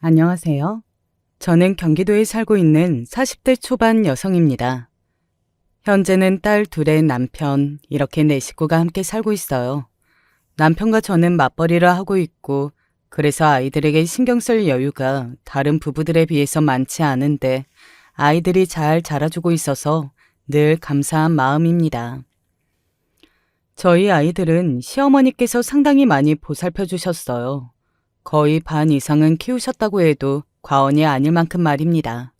안녕하세요. 저는 경기도에 살고 있는 40대 초반 여성입니다. 현재는 딸 둘의 남편, 이렇게 네 식구가 함께 살고 있어요. 남편과 저는 맞벌이를 하고 있고, 그래서 아이들에게 신경 쓸 여유가 다른 부부들에 비해서 많지 않은데, 아이들이 잘 자라주고 있어서 늘 감사한 마음입니다. 저희 아이들은 시어머니께서 상당히 많이 보살펴 주셨어요. 거의 반 이상은 키우셨다고 해도 과언이 아닐 만큼 말입니다.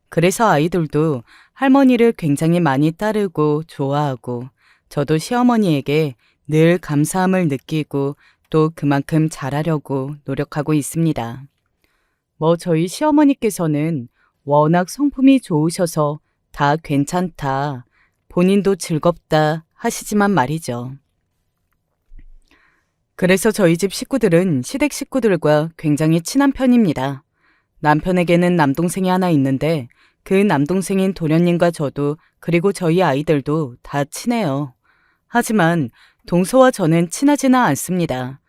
그래서 아이들도 할머니를 굉장히 많이 따르고 좋아하고 저도 시어머니에게 늘 감사함을 느끼고 또 그만큼 잘하려고 노력하고 있습니다. 저희 시어머니께서는 워낙 성품이 좋으셔서 다 괜찮다, 본인도 즐겁다 하시지만 말이죠. 그래서 저희 집 식구들은 시댁 식구들과 굉장히 친한 편입니다. 남편에게는 남동생이 하나 있는데 그 남동생인 도련님과 저도 그리고 저희 아이들도 다 친해요. 하지만 동서와 저는 친하지는 않습니다.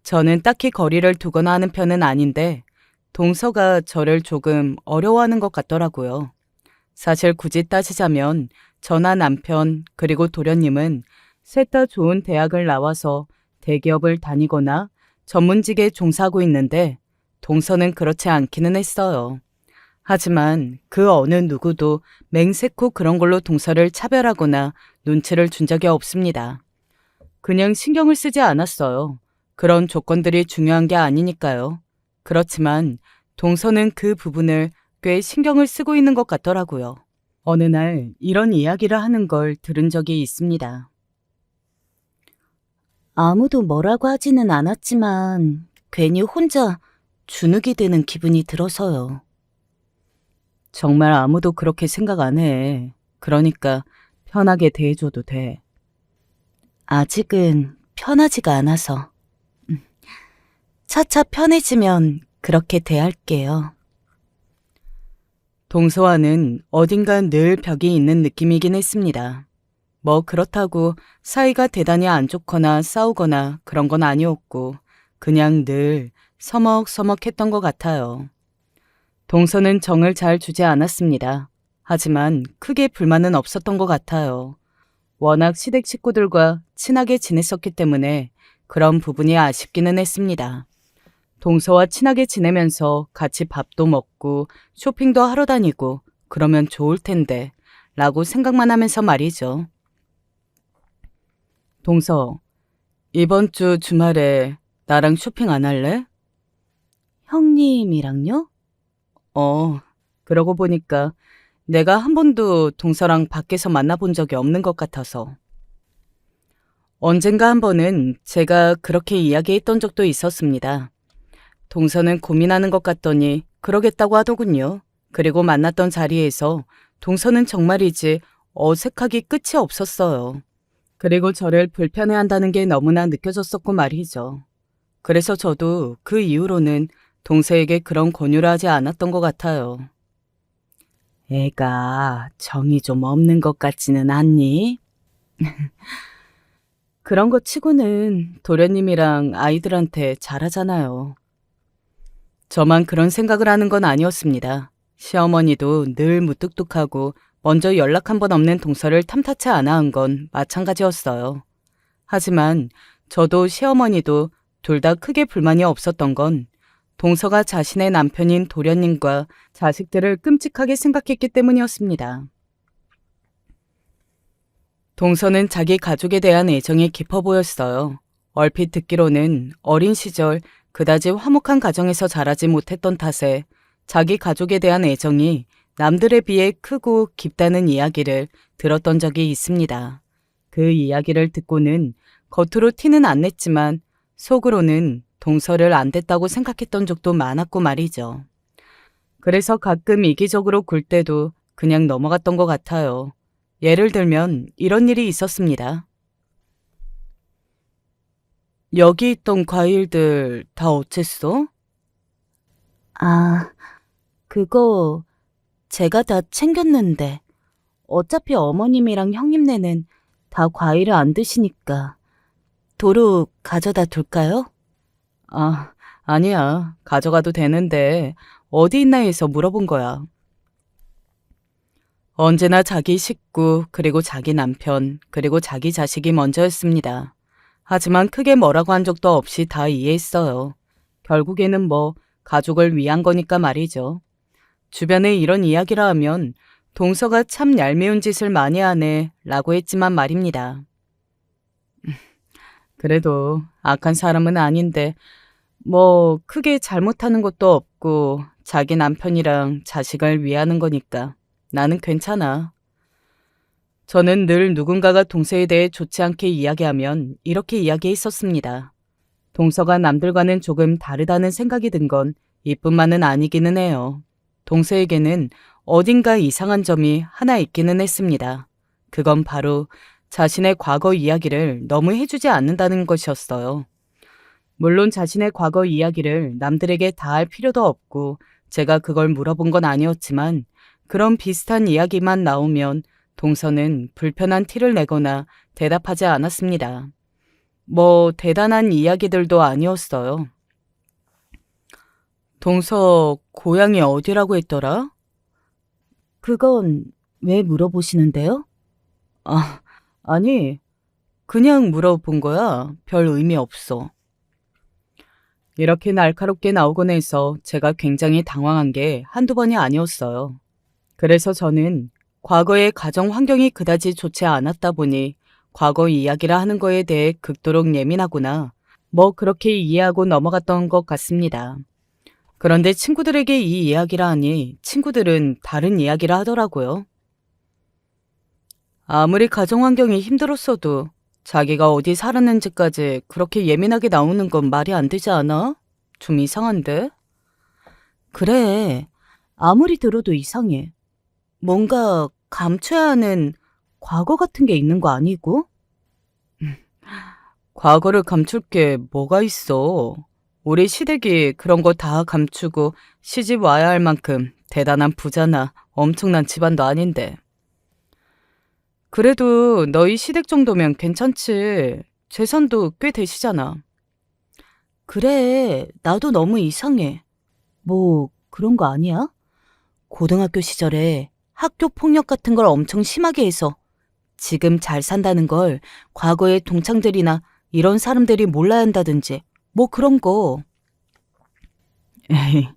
저는 딱히 거리를 두거나 하는 편은 아닌데 동서가 저를 조금 어려워하는 것 같더라고요. 사실 굳이 따지자면 저나 남편 그리고 도련님은 셋 다 좋은 대학을 나와서 대기업을 다니거나 전문직에 종사하고 있는데 동서는 그렇지 않기는 했어요. 하지만 그 어느 누구도 맹세코 그런 걸로 동서를 차별하거나 눈치를 준 적이 없습니다. 그냥 신경을 쓰지 않았어요. 그런 조건들이 중요한 게 아니니까요. 그렇지만 동서는 그 부분을 꽤 신경을 쓰고 있는 것 같더라고요. 어느 날 이런 이야기를 하는 걸 들은 적이 있습니다. 아무도 뭐라고 하지는 않았지만 괜히 혼자 주눅이 드는 기분이 들어서요. 정말 아무도 그렇게 생각 안 해. 그러니까 편하게 대해줘도 돼. 아직은 편하지가 않아서. 차차 편해지면 그렇게 대할게요. 동서와는 어딘가 늘 벽이 있는 느낌이긴 했습니다. 그렇다고 사이가 대단히 안 좋거나 싸우거나 그런 건 아니었고 그냥 늘 서먹서먹했던 것 같아요. 동서는 정을 잘 주지 않았습니다. 하지만 크게 불만은 없었던 것 같아요. 워낙 시댁 식구들과 친하게 지냈었기 때문에 그런 부분이 아쉽기는 했습니다. 동서와 친하게 지내면서 같이 밥도 먹고 쇼핑도 하러 다니고 그러면 좋을 텐데 라고 생각만 하면서 말이죠. 동서, 이번 주 주말에 나랑 쇼핑 안 할래? 형님이랑요? 그러고 보니까 내가 한 번도 동서랑 밖에서 만나본 적이 없는 것 같아서. 언젠가 한 번은 제가 그렇게 이야기했던 적도 있었습니다. 동서는 고민하는 것 같더니 그러겠다고 하더군요. 그리고 만났던 자리에서 동서는 정말이지 어색하기 끝이 없었어요. 그리고 저를 불편해한다는 게 너무나 느껴졌었고 말이죠. 그래서 저도 그 이후로는 동서에게 그런 권유를 하지 않았던 것 같아요. 애가 정이 좀 없는 것 같지는 않니? 그런 거 치고는 도련님이랑 아이들한테 잘하잖아요. 저만 그런 생각을 하는 건 아니었습니다. 시어머니도 늘 무뚝뚝하고 먼저 연락 한 번 없는 동서를 탐탁치 않아 한 건 마찬가지였어요. 하지만 저도 시어머니도 둘 다 크게 불만이 없었던 건 동서가 자신의 남편인 도련님과 자식들을 끔찍하게 생각했기 때문이었습니다. 동서는 자기 가족에 대한 애정이 깊어 보였어요. 얼핏 듣기로는 어린 시절 그다지 화목한 가정에서 자라지 못했던 탓에 자기 가족에 대한 애정이 남들에 비해 크고 깊다는 이야기를 들었던 적이 있습니다. 그 이야기를 듣고는 겉으로 티는 안 냈지만 속으로는 동서를 안 됐다고 생각했던 적도 많았고 말이죠. 그래서 가끔 이기적으로 굴 때도 그냥 넘어갔던 것 같아요. 예를 들면 이런 일이 있었습니다. 여기 있던 과일들 다 어쨌어? 아, 그거 제가 다 챙겼는데 어차피 어머님이랑 형님네는 다 과일을 안 드시니까 도로 가져다 둘까요? 아, 아니야, 가져가도 되는데 어디 있나 해서 물어본 거야. 언제나 자기 식구, 그리고 자기 남편, 그리고 자기 자식이 먼저였습니다. 하지만 크게 뭐라고 한 적도 없이 다 이해했어요. 결국에는 뭐 가족을 위한 거니까 말이죠. 주변에 이런 이야기라 하면 동서가 참 얄미운 짓을 많이 하네 라고 했지만 말입니다. 그래도 악한 사람은 아닌데 뭐 크게 잘못하는 것도 없고 자기 남편이랑 자식을 위하는 거니까 나는 괜찮아. 저는 늘 누군가가 동서에 대해 좋지 않게 이야기하면 이렇게 이야기했었습니다. 동서가 남들과는 조금 다르다는 생각이 든 건 이뿐만은 아니기는 해요. 동서에게는 어딘가 이상한 점이 하나 있기는 했습니다. 그건 바로 자신의 과거 이야기를 너무 해주지 않는다는 것이었어요. 물론 자신의 과거 이야기를 남들에게 다 할 필요도 없고 제가 그걸 물어본 건 아니었지만 그런 비슷한 이야기만 나오면 동서는 불편한 티를 내거나 대답하지 않았습니다. 뭐 대단한 이야기들도 아니었어요. 동서 고향이 어디라고 했더라? 그건 왜 물어보시는데요? 아니, 그냥 물어본 거야. 별 의미 없어. 이렇게 날카롭게 나오곤 해서 제가 굉장히 당황한 게 한두 번이 아니었어요. 그래서 저는 과거의 가정 환경이 그다지 좋지 않았다 보니 과거 이야기라 하는 거에 대해 극도로 예민하구나. 뭐 그렇게 이해하고 넘어갔던 것 같습니다. 그런데 친구들에게 이 이야기라 하니 친구들은 다른 이야기라 하더라고요. 아무리 가정 환경이 힘들었어도 자기가 어디 살았는지까지 그렇게 예민하게 나오는 건 말이 안 되지 않아? 좀 이상한데? 그래. 아무리 들어도 이상해. 뭔가 감춰야 하는 과거 같은 게 있는 거 아니고? 과거를 감출 게 뭐가 있어? 우리 시댁이 그런 거 다 감추고 시집 와야 할 만큼 대단한 부자나 엄청난 집안도 아닌데. 그래도 너희 시댁 정도면 괜찮지. 재산도 꽤 되시잖아. 그래. 나도 너무 이상해. 뭐 그런 거 아니야? 고등학교 시절에 학교 폭력 같은 걸 엄청 심하게 해서 지금 잘 산다는 걸 과거의 동창들이나 이런 사람들이 몰라야 한다든지 뭐 그런 거. 에이,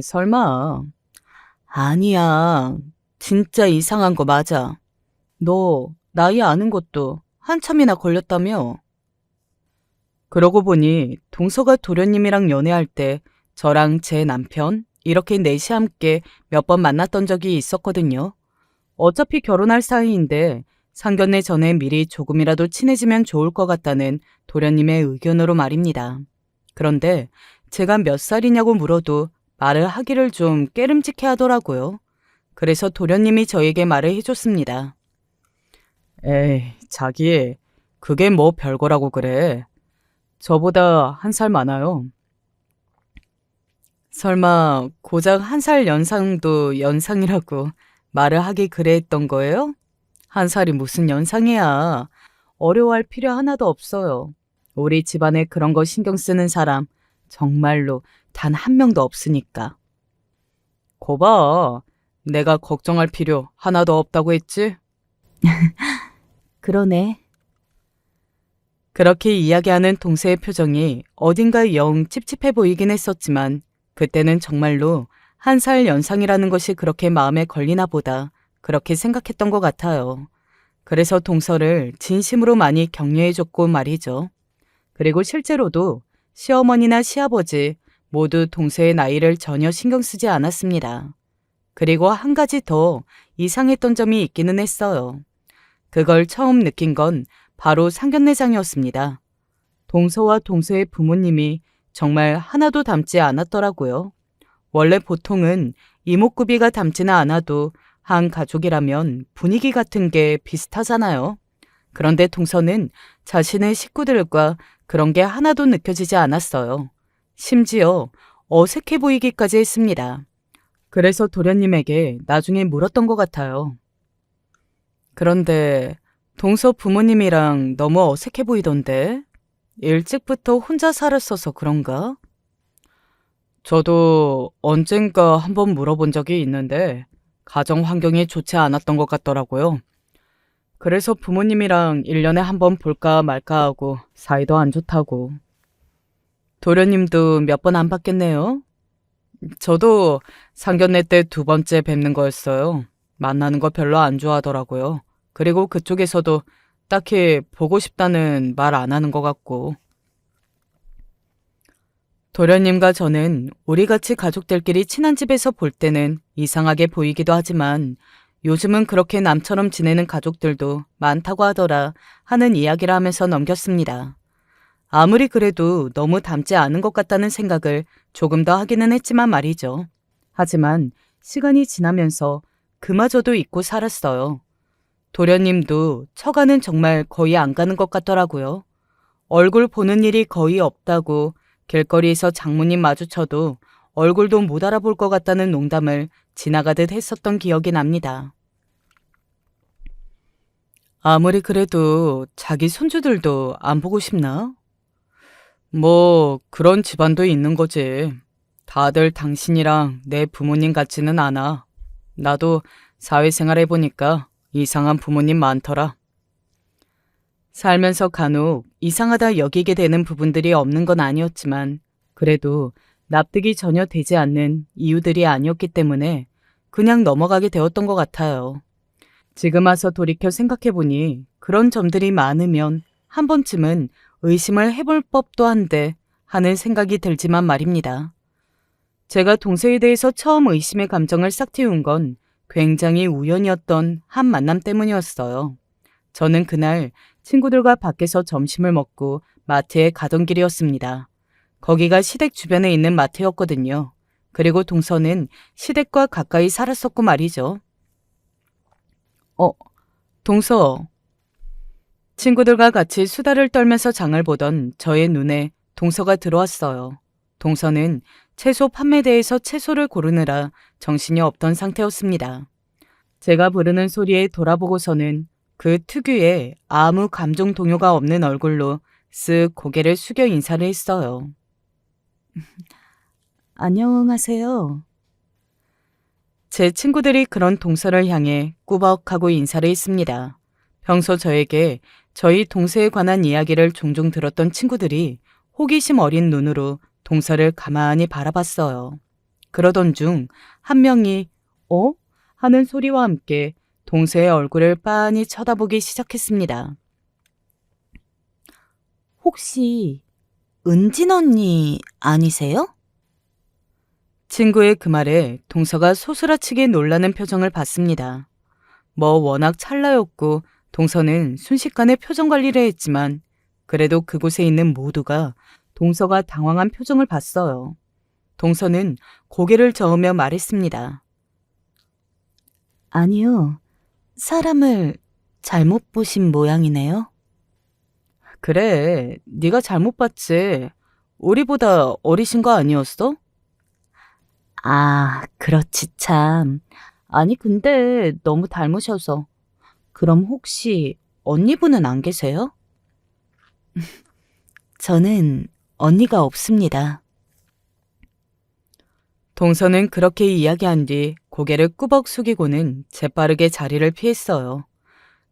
설마. 아니야. 진짜 이상한 거 맞아. 너 나이 아는 것도 한참이나 걸렸다며? 그러고 보니 동서가 도련님이랑 연애할 때 저랑 제 남편 이렇게 넷이 함께 몇 번 만났던 적이 있었거든요. 어차피 결혼할 사이인데 상견례 전에 미리 조금이라도 친해지면 좋을 것 같다는 도련님의 의견으로 말입니다. 그런데 제가 몇 살이냐고 물어도 말을 하기를 좀 깨름직해 하더라고요. 그래서 도련님이 저에게 말을 해줬습니다. 에이, 자기, 그게 뭐 별거라고 그래. 저보다 한 살 많아요. 설마 고작 한 살 연상도 연상이라고 말을 하기 그래 했던 거예요? 한 살이 무슨 연상이야. 어려워할 필요 하나도 없어요. 우리 집안에 그런 거 신경 쓰는 사람 정말로 단 한 명도 없으니까. 거봐, 내가 걱정할 필요 하나도 없다고 했지? 그러네. 그렇게 이야기하는 동서의 표정이 어딘가 영 찝찝해 보이긴 했었지만 그때는 정말로 한 살 연상이라는 것이 그렇게 마음에 걸리나 보다 그렇게 생각했던 것 같아요. 그래서 동서를 진심으로 많이 격려해줬고 말이죠. 그리고 실제로도 시어머니나 시아버지 모두 동서의 나이를 전혀 신경 쓰지 않았습니다. 그리고 한 가지 더 이상했던 점이 있기는 했어요. 그걸 처음 느낀 건 바로 상견례장이었습니다. 동서와 동서의 부모님이 정말 하나도 닮지 않았더라고요. 원래 보통은 이목구비가 닮지는 않아도 한 가족이라면 분위기 같은 게 비슷하잖아요. 그런데 동서는 자신의 식구들과 그런 게 하나도 느껴지지 않았어요. 심지어 어색해 보이기까지 했습니다. 그래서 도련님에게 나중에 물었던 것 같아요. 그런데 동서 부모님이랑 너무 어색해 보이던데? 일찍부터 혼자 살았어서 그런가? 저도 언젠가 한번 물어본 적이 있는데 가정 환경이 좋지 않았던 것 같더라고요. 그래서 부모님이랑 1년에 한 번 볼까 말까 하고 사이도 안 좋다고. 도련님도 몇 번 안 봤겠네요. 저도 상견례 때 2번째 뵙는 거였어요. 만나는 거 별로 안 좋아하더라고요. 그리고 그쪽에서도 딱히 보고 싶다는 말 안 하는 것 같고. 도련님과 저는 우리 같이 가족들끼리 친한 집에서 볼 때는 이상하게 보이기도 하지만 요즘은 그렇게 남처럼 지내는 가족들도 많다고 하더라 하는 이야기를 하면서 넘겼습니다. 아무리 그래도 너무 닮지 않은 것 같다는 생각을 조금 더 하기는 했지만 말이죠. 하지만 시간이 지나면서 그마저도 잊고 살았어요. 도련님도 처가는 정말 거의 안 가는 것 같더라고요. 얼굴 보는 일이 거의 없다고 길거리에서 장모님 마주쳐도 얼굴도 못 알아볼 것 같다는 농담을 지나가듯 했었던 기억이 납니다. 아무리 그래도 자기 손주들도 안 보고 싶나? 뭐 그런 집안도 있는 거지. 다들 당신이랑 내 부모님 같지는 않아. 나도 사회생활 해보니까 이상한 부모님 많더라. 살면서 간혹 이상하다 여기게 되는 부분들이 없는 건 아니었지만 그래도 납득이 전혀 되지 않는 이유들이 아니었기 때문에 그냥 넘어가게 되었던 것 같아요. 지금 와서 돌이켜 생각해보니 그런 점들이 많으면 한 번쯤은 의심을 해볼 법도 한데 하는 생각이 들지만 말입니다. 제가 동서에 대해서 처음 의심의 감정을 싹 틔운 건 굉장히 우연이었던 한 만남 때문이었어요. 저는 그날 친구들과 밖에서 점심을 먹고 마트에 가던 길이었습니다. 거기가 시댁 주변에 있는 마트였거든요. 그리고 동서는 시댁과 가까이 살았었고 말이죠. 동서. 친구들과 같이 수다를 떨면서 장을 보던 저의 눈에 동서가 들어왔어요. 동서는 채소 판매대에서 채소를 고르느라 정신이 없던 상태였습니다. 제가 부르는 소리에 돌아보고서는 그 특유의 아무 감정 동요가 없는 얼굴로 쓱 고개를 숙여 인사를 했어요. 안녕하세요. 제 친구들이 그런 동서를 향해 꾸벅하고 인사를 했습니다. 평소 저에게 저희 동서에 관한 이야기를 종종 들었던 친구들이 호기심 어린 눈으로 동서를 가만히 바라봤어요. 그러던 중 한 명이 어? 하는 소리와 함께 동서의 얼굴을 빤히 쳐다보기 시작했습니다. 혹시 은진 언니 아니세요? 친구의 그 말에 동서가 소스라치게 놀라는 표정을 봤습니다. 뭐 워낙 찰나였고 동서는 순식간에 표정 관리를 했지만 그래도 그곳에 있는 모두가 동서가 당황한 표정을 봤어요. 동서는 고개를 저으며 말했습니다. 아니요. 사람을 잘못 보신 모양이네요. 그래, 네가 잘못 봤지. 우리보다 어리신 거 아니었어? 아, 그렇지 참. 아니 근데 너무 닮으셔서. 그럼 혹시 언니분은 안 계세요? 저는 언니가 없습니다. 동서는 그렇게 이야기한 뒤 고개를 꾸벅 숙이고는 재빠르게 자리를 피했어요.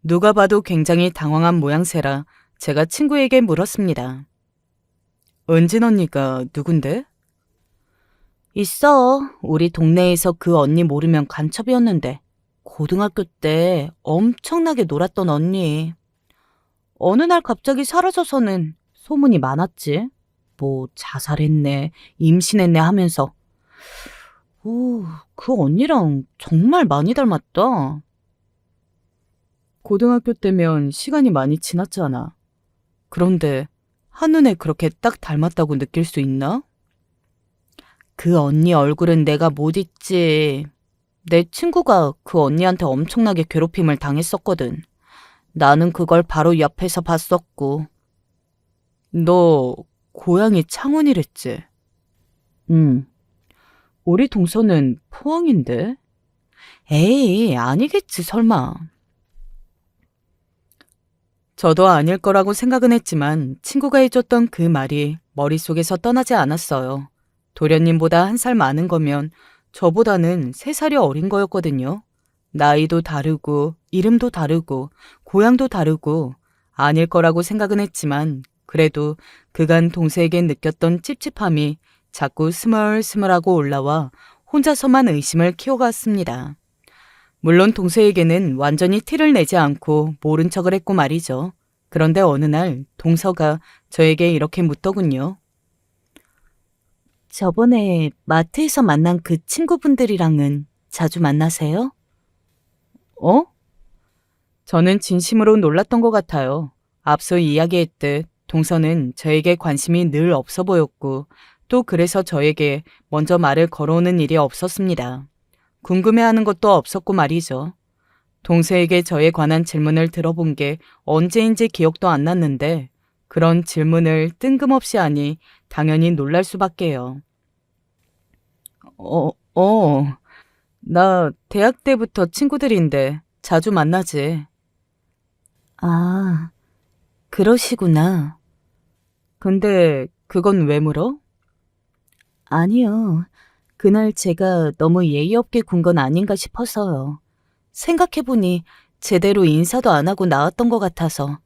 누가 봐도 굉장히 당황한 모양새라 제가 친구에게 물었습니다. 은진 언니가 누군데? 있어. 우리 동네에서 그 언니 모르면 간첩이었는데 고등학교 때 엄청나게 놀았던 언니. 어느 날 갑자기 사라져서는 소문이 많았지. 뭐 자살했네, 임신했네 하면서. 오, 그 언니랑 정말 많이 닮았다. 고등학교 때면 시간이 많이 지났잖아. 그런데 한눈에 그렇게 딱 닮았다고 느낄 수 있나? 그 언니 얼굴은 내가 못 잊지. 내 친구가 그 언니한테 엄청나게 괴롭힘을 당했었거든. 나는 그걸 바로 옆에서 봤었고. 너 고향이 창원이랬지? 응. 우리 동서는 포항인데? 에이, 아니겠지, 설마. 저도 아닐 거라고 생각은 했지만 친구가 해줬던 그 말이 머릿속에서 떠나지 않았어요. 도련님보다 1살 많은 거면 저보다는 3살이 어린 거였거든요. 나이도 다르고, 이름도 다르고, 고향도 다르고, 아닐 거라고 생각은 했지만, 그래도 그간 동생에게 느꼈던 찝찝함이 자꾸 스멀스멀하고 올라와 혼자서만 의심을 키워갔습니다. 물론 동서에게는 완전히 티를 내지 않고 모른 척을 했고 말이죠. 그런데 어느 날 동서가 저에게 이렇게 묻더군요. 저번에 마트에서 만난 그 친구분들이랑은 자주 만나세요? 어? 저는 진심으로 놀랐던 것 같아요. 앞서 이야기했듯 동서는 저에게 관심이 늘 없어 보였고 또 그래서 저에게 먼저 말을 걸어오는 일이 없었습니다. 궁금해하는 것도 없었고 말이죠. 동서에게 저에 관한 질문을 들어본 게 언제인지 기억도 안 났는데 그런 질문을 뜬금없이 하니 당연히 놀랄 수밖에요. 나 대학 때부터 친구들인데 자주 만나지. 아, 그러시구나. 근데 그건 왜 물어? 아니요. 그날 제가 너무 예의 없게 군 건 아닌가 싶어서요. 생각해보니 제대로 인사도 안 하고 나왔던 것 같아서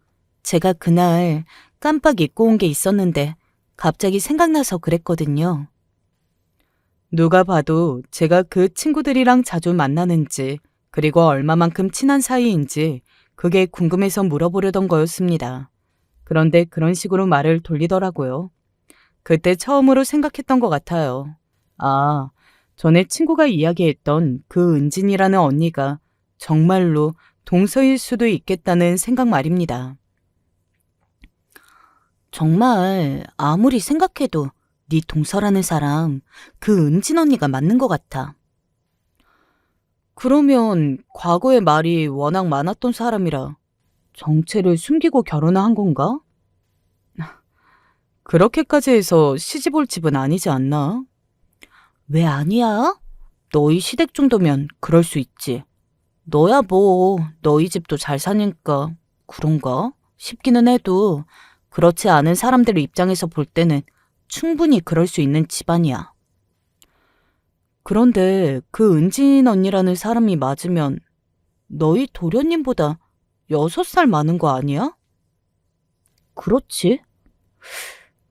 제가 그날 깜빡 잊고 온 게 있었는데 갑자기 생각나서 그랬거든요. 누가 봐도 제가 그 친구들이랑 자주 만나는지 그리고 얼마만큼 친한 사이인지 그게 궁금해서 물어보려던 거였습니다. 그런데 그런 식으로 말을 돌리더라고요. 그때 처음으로 생각했던 것 같아요. 아, 전에 친구가 이야기했던 그 은진이라는 언니가 정말로 동서일 수도 있겠다는 생각 말입니다. 정말 아무리 생각해도 네 동서라는 사람 그 은진 언니가 맞는 것 같아. 그러면 과거에 말이 워낙 많았던 사람이라 정체를 숨기고 결혼을 한 건가? 그렇게까지 해서 시집 올 집은 아니지 않나? 왜 아니야? 너희 시댁 정도면 그럴 수 있지. 너야 뭐 너희 집도 잘 사니까 그런가 싶기는 해도 그렇지 않은 사람들 입장에서 볼 때는 충분히 그럴 수 있는 집안이야. 그런데 그 은진 언니라는 사람이 맞으면 너희 도련님보다 6살 많은 거 아니야? 그렇지?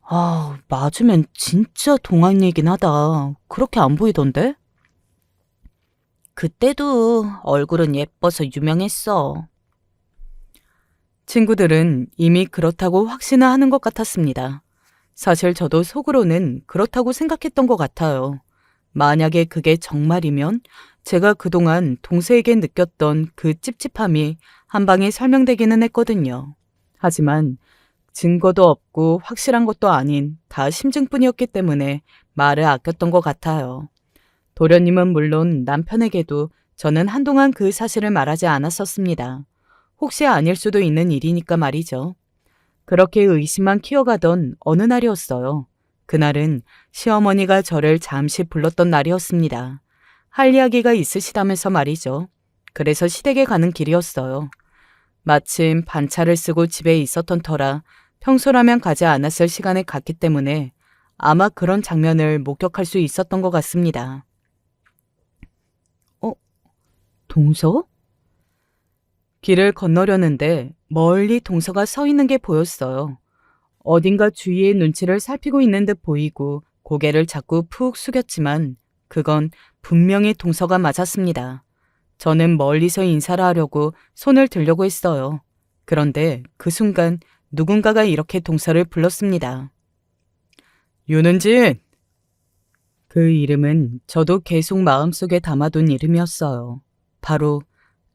아, 맞으면 진짜 동안이긴 하다. 그렇게 안 보이던데? 그때도 얼굴은 예뻐서 유명했어. 친구들은 이미 그렇다고 확신을 하는 것 같았습니다. 사실 저도 속으로는 그렇다고 생각했던 것 같아요. 만약에 그게 정말이면 제가 그동안 동서에게 느꼈던 그 찝찝함이 한 방에 설명되기는 했거든요. 하지만 증거도 없고 확실한 것도 아닌 다 심증뿐이었기 때문에 말을 아꼈던 것 같아요. 도련님은 물론 남편에게도 저는 한동안 그 사실을 말하지 않았었습니다. 혹시 아닐 수도 있는 일이니까 말이죠. 그렇게 의심만 키워가던 어느 날이었어요. 그날은 시어머니가 저를 잠시 불렀던 날이었습니다. 할 이야기가 있으시다면서 말이죠. 그래서 시댁에 가는 길이었어요. 마침 반차를 쓰고 집에 있었던 터라 평소라면 가지 않았을 시간에 갔기 때문에 아마 그런 장면을 목격할 수 있었던 것 같습니다. 동서? 길을 건너려는데 멀리 동서가 서 있는 게 보였어요. 어딘가 주위의 눈치를 살피고 있는 듯 보이고 고개를 자꾸 푹 숙였지만 그건 분명히 동서가 맞았습니다. 저는 멀리서 인사를 하려고 손을 들려고 했어요. 그런데 그 순간 누군가가 이렇게 동서를 불렀습니다. 윤은진! 그 이름은 저도 계속 마음속에 담아둔 이름이었어요. 바로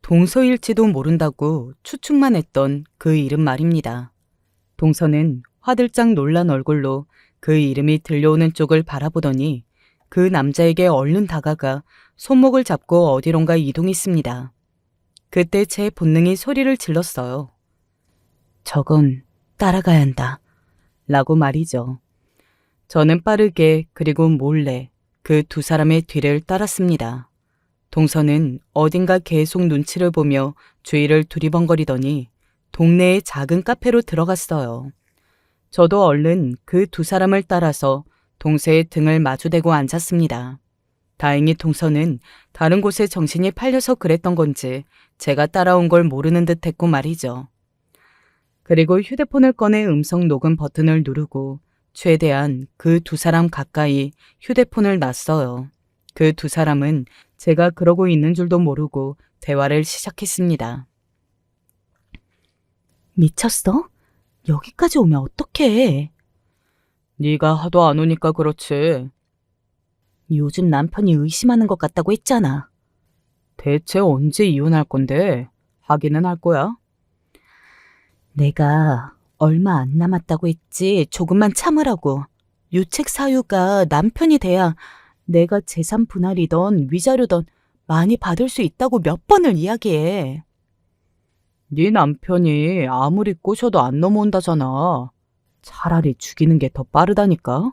동서일지도 모른다고 추측만 했던 그 이름 말입니다. 동서는 화들짝 놀란 얼굴로 그 이름이 들려오는 쪽을 바라보더니 그 남자에게 얼른 다가가 손목을 잡고 어디론가 이동했습니다. 그때 제 본능이 소리를 질렀어요. 저건 따라가야 한다. 라고 말이죠. 저는 빠르게 그리고 몰래 그 두 사람의 뒤를 따랐습니다. 동서는 어딘가 계속 눈치를 보며 주위를 두리번거리더니 동네의 작은 카페로 들어갔어요. 저도 얼른 그 두 사람을 따라서 동서의 등을 마주대고 앉았습니다. 다행히 동서는 다른 곳에 정신이 팔려서 그랬던 건지 제가 따라온 걸 모르는 듯 했고 말이죠. 그리고 휴대폰을 꺼내 음성 녹음 버튼을 누르고 최대한 그 두 사람 가까이 휴대폰을 놨어요. 그 두 사람은 제가 그러고 있는 줄도 모르고 대화를 시작했습니다. 미쳤어? 여기까지 오면 어떡해? 네가 하도 안 오니까 그렇지. 요즘 남편이 의심하는 것 같다고 했잖아. 대체 언제 이혼할 건데? 하기는 할 거야. 내가 얼마 안 남았다고 했지. 조금만 참으라고. 유책 사유가 남편이 돼야 내가 재산 분할이던 위자료던 많이 받을 수 있다고 몇 번을 이야기해. 네 남편이 아무리 꼬셔도 안 넘어온다잖아. 차라리 죽이는 게 더 빠르다니까.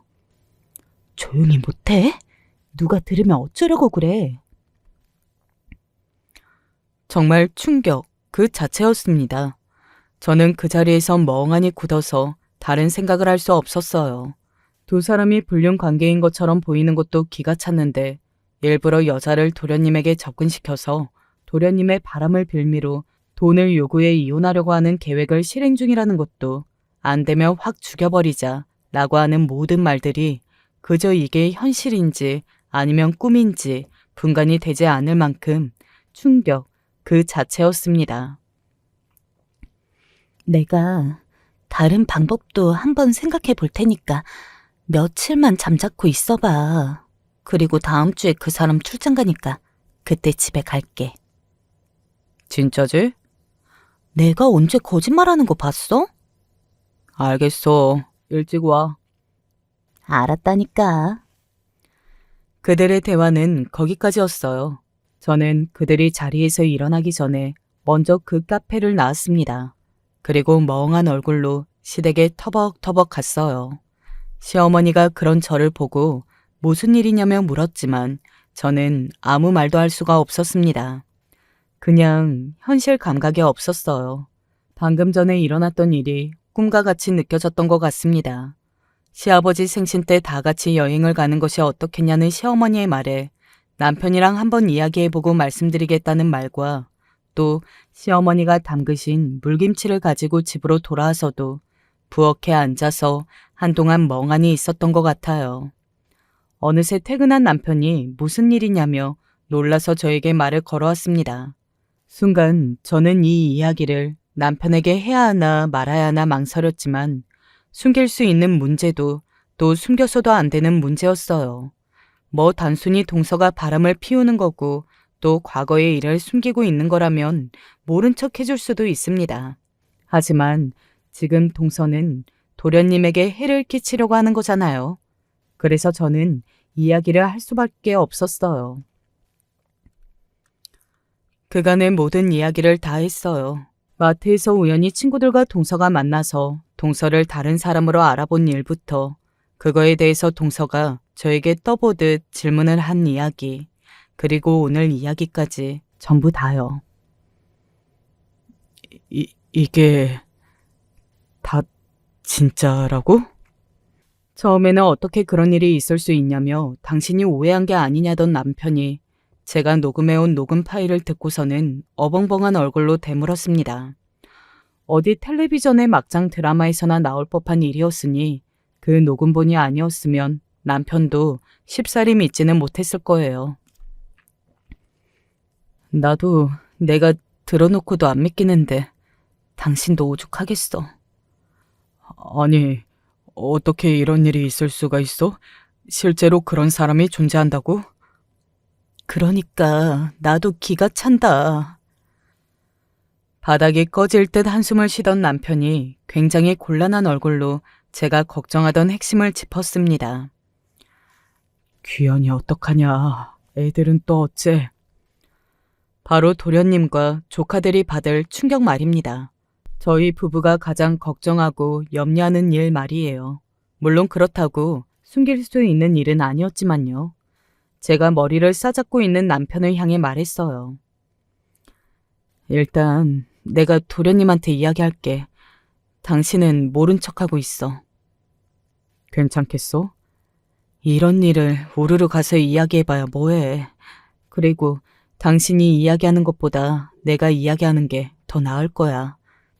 조용히 못해? 누가 들으면 어쩌려고 그래. 정말 충격 그 자체였습니다. 저는 그 자리에서 멍하니 굳어서 다른 생각을 할 수 없었어요. 두 사람이 불륜 관계인 것처럼 보이는 것도 기가 찼는데 일부러 여자를 도련님에게 접근시켜서 도련님의 바람을 빌미로 돈을 요구해 이혼하려고 하는 계획을 실행 중이라는 것도 안 되면 확 죽여버리자 라고 하는 모든 말들이 그저 이게 현실인지 아니면 꿈인지 분간이 되지 않을 만큼 충격 그 자체였습니다. 내가 다른 방법도 한번 생각해 볼 테니까 며칠만 잠자코 있어봐. 그리고 다음 주에 그 사람 출장 가니까 그때 집에 갈게. 진짜지? 내가 언제 거짓말하는 거 봤어? 알겠어. 일찍 와. 알았다니까. 그들의 대화는 거기까지였어요. 저는 그들이 자리에서 일어나기 전에 먼저 그 카페를 나왔습니다. 그리고 멍한 얼굴로 시댁에 터벅터벅 갔어요. 시어머니가 그런 저를 보고 무슨 일이냐며 물었지만 저는 아무 말도 할 수가 없었습니다. 그냥 현실 감각이 없었어요. 방금 전에 일어났던 일이 꿈과 같이 느껴졌던 것 같습니다. 시아버지 생신 때 다 같이 여행을 가는 것이 어떻겠냐는 시어머니의 말에 남편이랑 한번 이야기해보고 말씀드리겠다는 말과 또 시어머니가 담그신 물김치를 가지고 집으로 돌아와서도 부엌에 앉아서 한동안 멍하니 있었던 것 같아요. 어느새 퇴근한 남편이 무슨 일이냐며 놀라서 저에게 말을 걸어왔습니다. 순간 저는 이 이야기를 남편에게 해야 하나 말아야 하나 망설였지만 숨길 수 있는 문제도 또 숨겨서도 안 되는 문제였어요. 뭐 단순히 동서가 바람을 피우는 거고 또 과거의 일을 숨기고 있는 거라면 모른 척 해줄 수도 있습니다. 하지만 지금 동서는 도련님에게 해를 끼치려고 하는 거잖아요. 그래서 저는 이야기를 할 수밖에 없었어요. 그간의 모든 이야기를 다 했어요. 마트에서 우연히 친구들과 동서가 만나서 동서를 다른 사람으로 알아본 일부터 그거에 대해서 동서가 저에게 떠보듯 질문을 한 이야기, 그리고 오늘 이야기까지 전부 다요. 이게 다 진짜라고? 처음에는 어떻게 그런 일이 있을 수 있냐며 당신이 오해한 게 아니냐던 남편이 제가 녹음해온 녹음 파일을 듣고서는 어벙벙한 얼굴로 되물었습니다. 어디 텔레비전의 막장 드라마에서나 나올 법한 일이었으니 그 녹음본이 아니었으면 남편도 쉽사리 믿지는 못했을 거예요. 나도 내가 들어놓고도 안 믿기는데 당신도 오죽하겠어. 아니, 어떻게 이런 일이 있을 수가 있어? 실제로 그런 사람이 존재한다고? 그러니까 나도 기가 찬다. 바닥이 꺼질 듯 한숨을 쉬던 남편이 굉장히 곤란한 얼굴로 제가 걱정하던 핵심을 짚었습니다. 귀연이 어떡하냐. 애들은 또 어째? 바로 도련님과 조카들이 받을 충격 말입니다. 저희 부부가 가장 걱정하고 염려하는 일 말이에요. 물론 그렇다고 숨길 수 있는 일은 아니었지만요. 제가 머리를 싸잡고 있는 남편을 향해 말했어요. 일단 내가 도련님한테 당신은 모른 척하고 있어. 괜찮겠어? 이런 일을 우르르 가서 이야기해봐야 뭐해. 그리고 당신이 이야기하는 것보다 내가 이야기하는 게 더 나을 거야.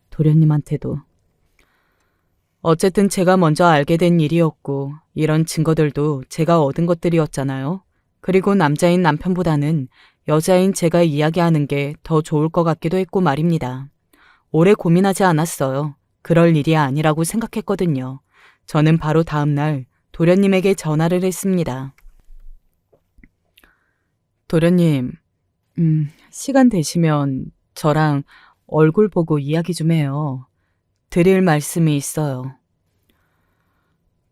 도련님한테도. 어쨌든 제가 먼저 알게 된 일이었고 이런 증거들도 제가 얻은 것들이었잖아요. 그리고 남자인 남편보다는 여자인 제가 이야기하는 게 더 좋을 것 같기도 했고 말입니다. 오래 고민하지 않았어요. 그럴 일이 아니라고 생각했거든요. 저는 바로 다음 날 도련님에게 전화를 했습니다. 도련님, 시간 되시면 저랑 얼굴 보고 이야기 좀 해요. 드릴 말씀이 있어요.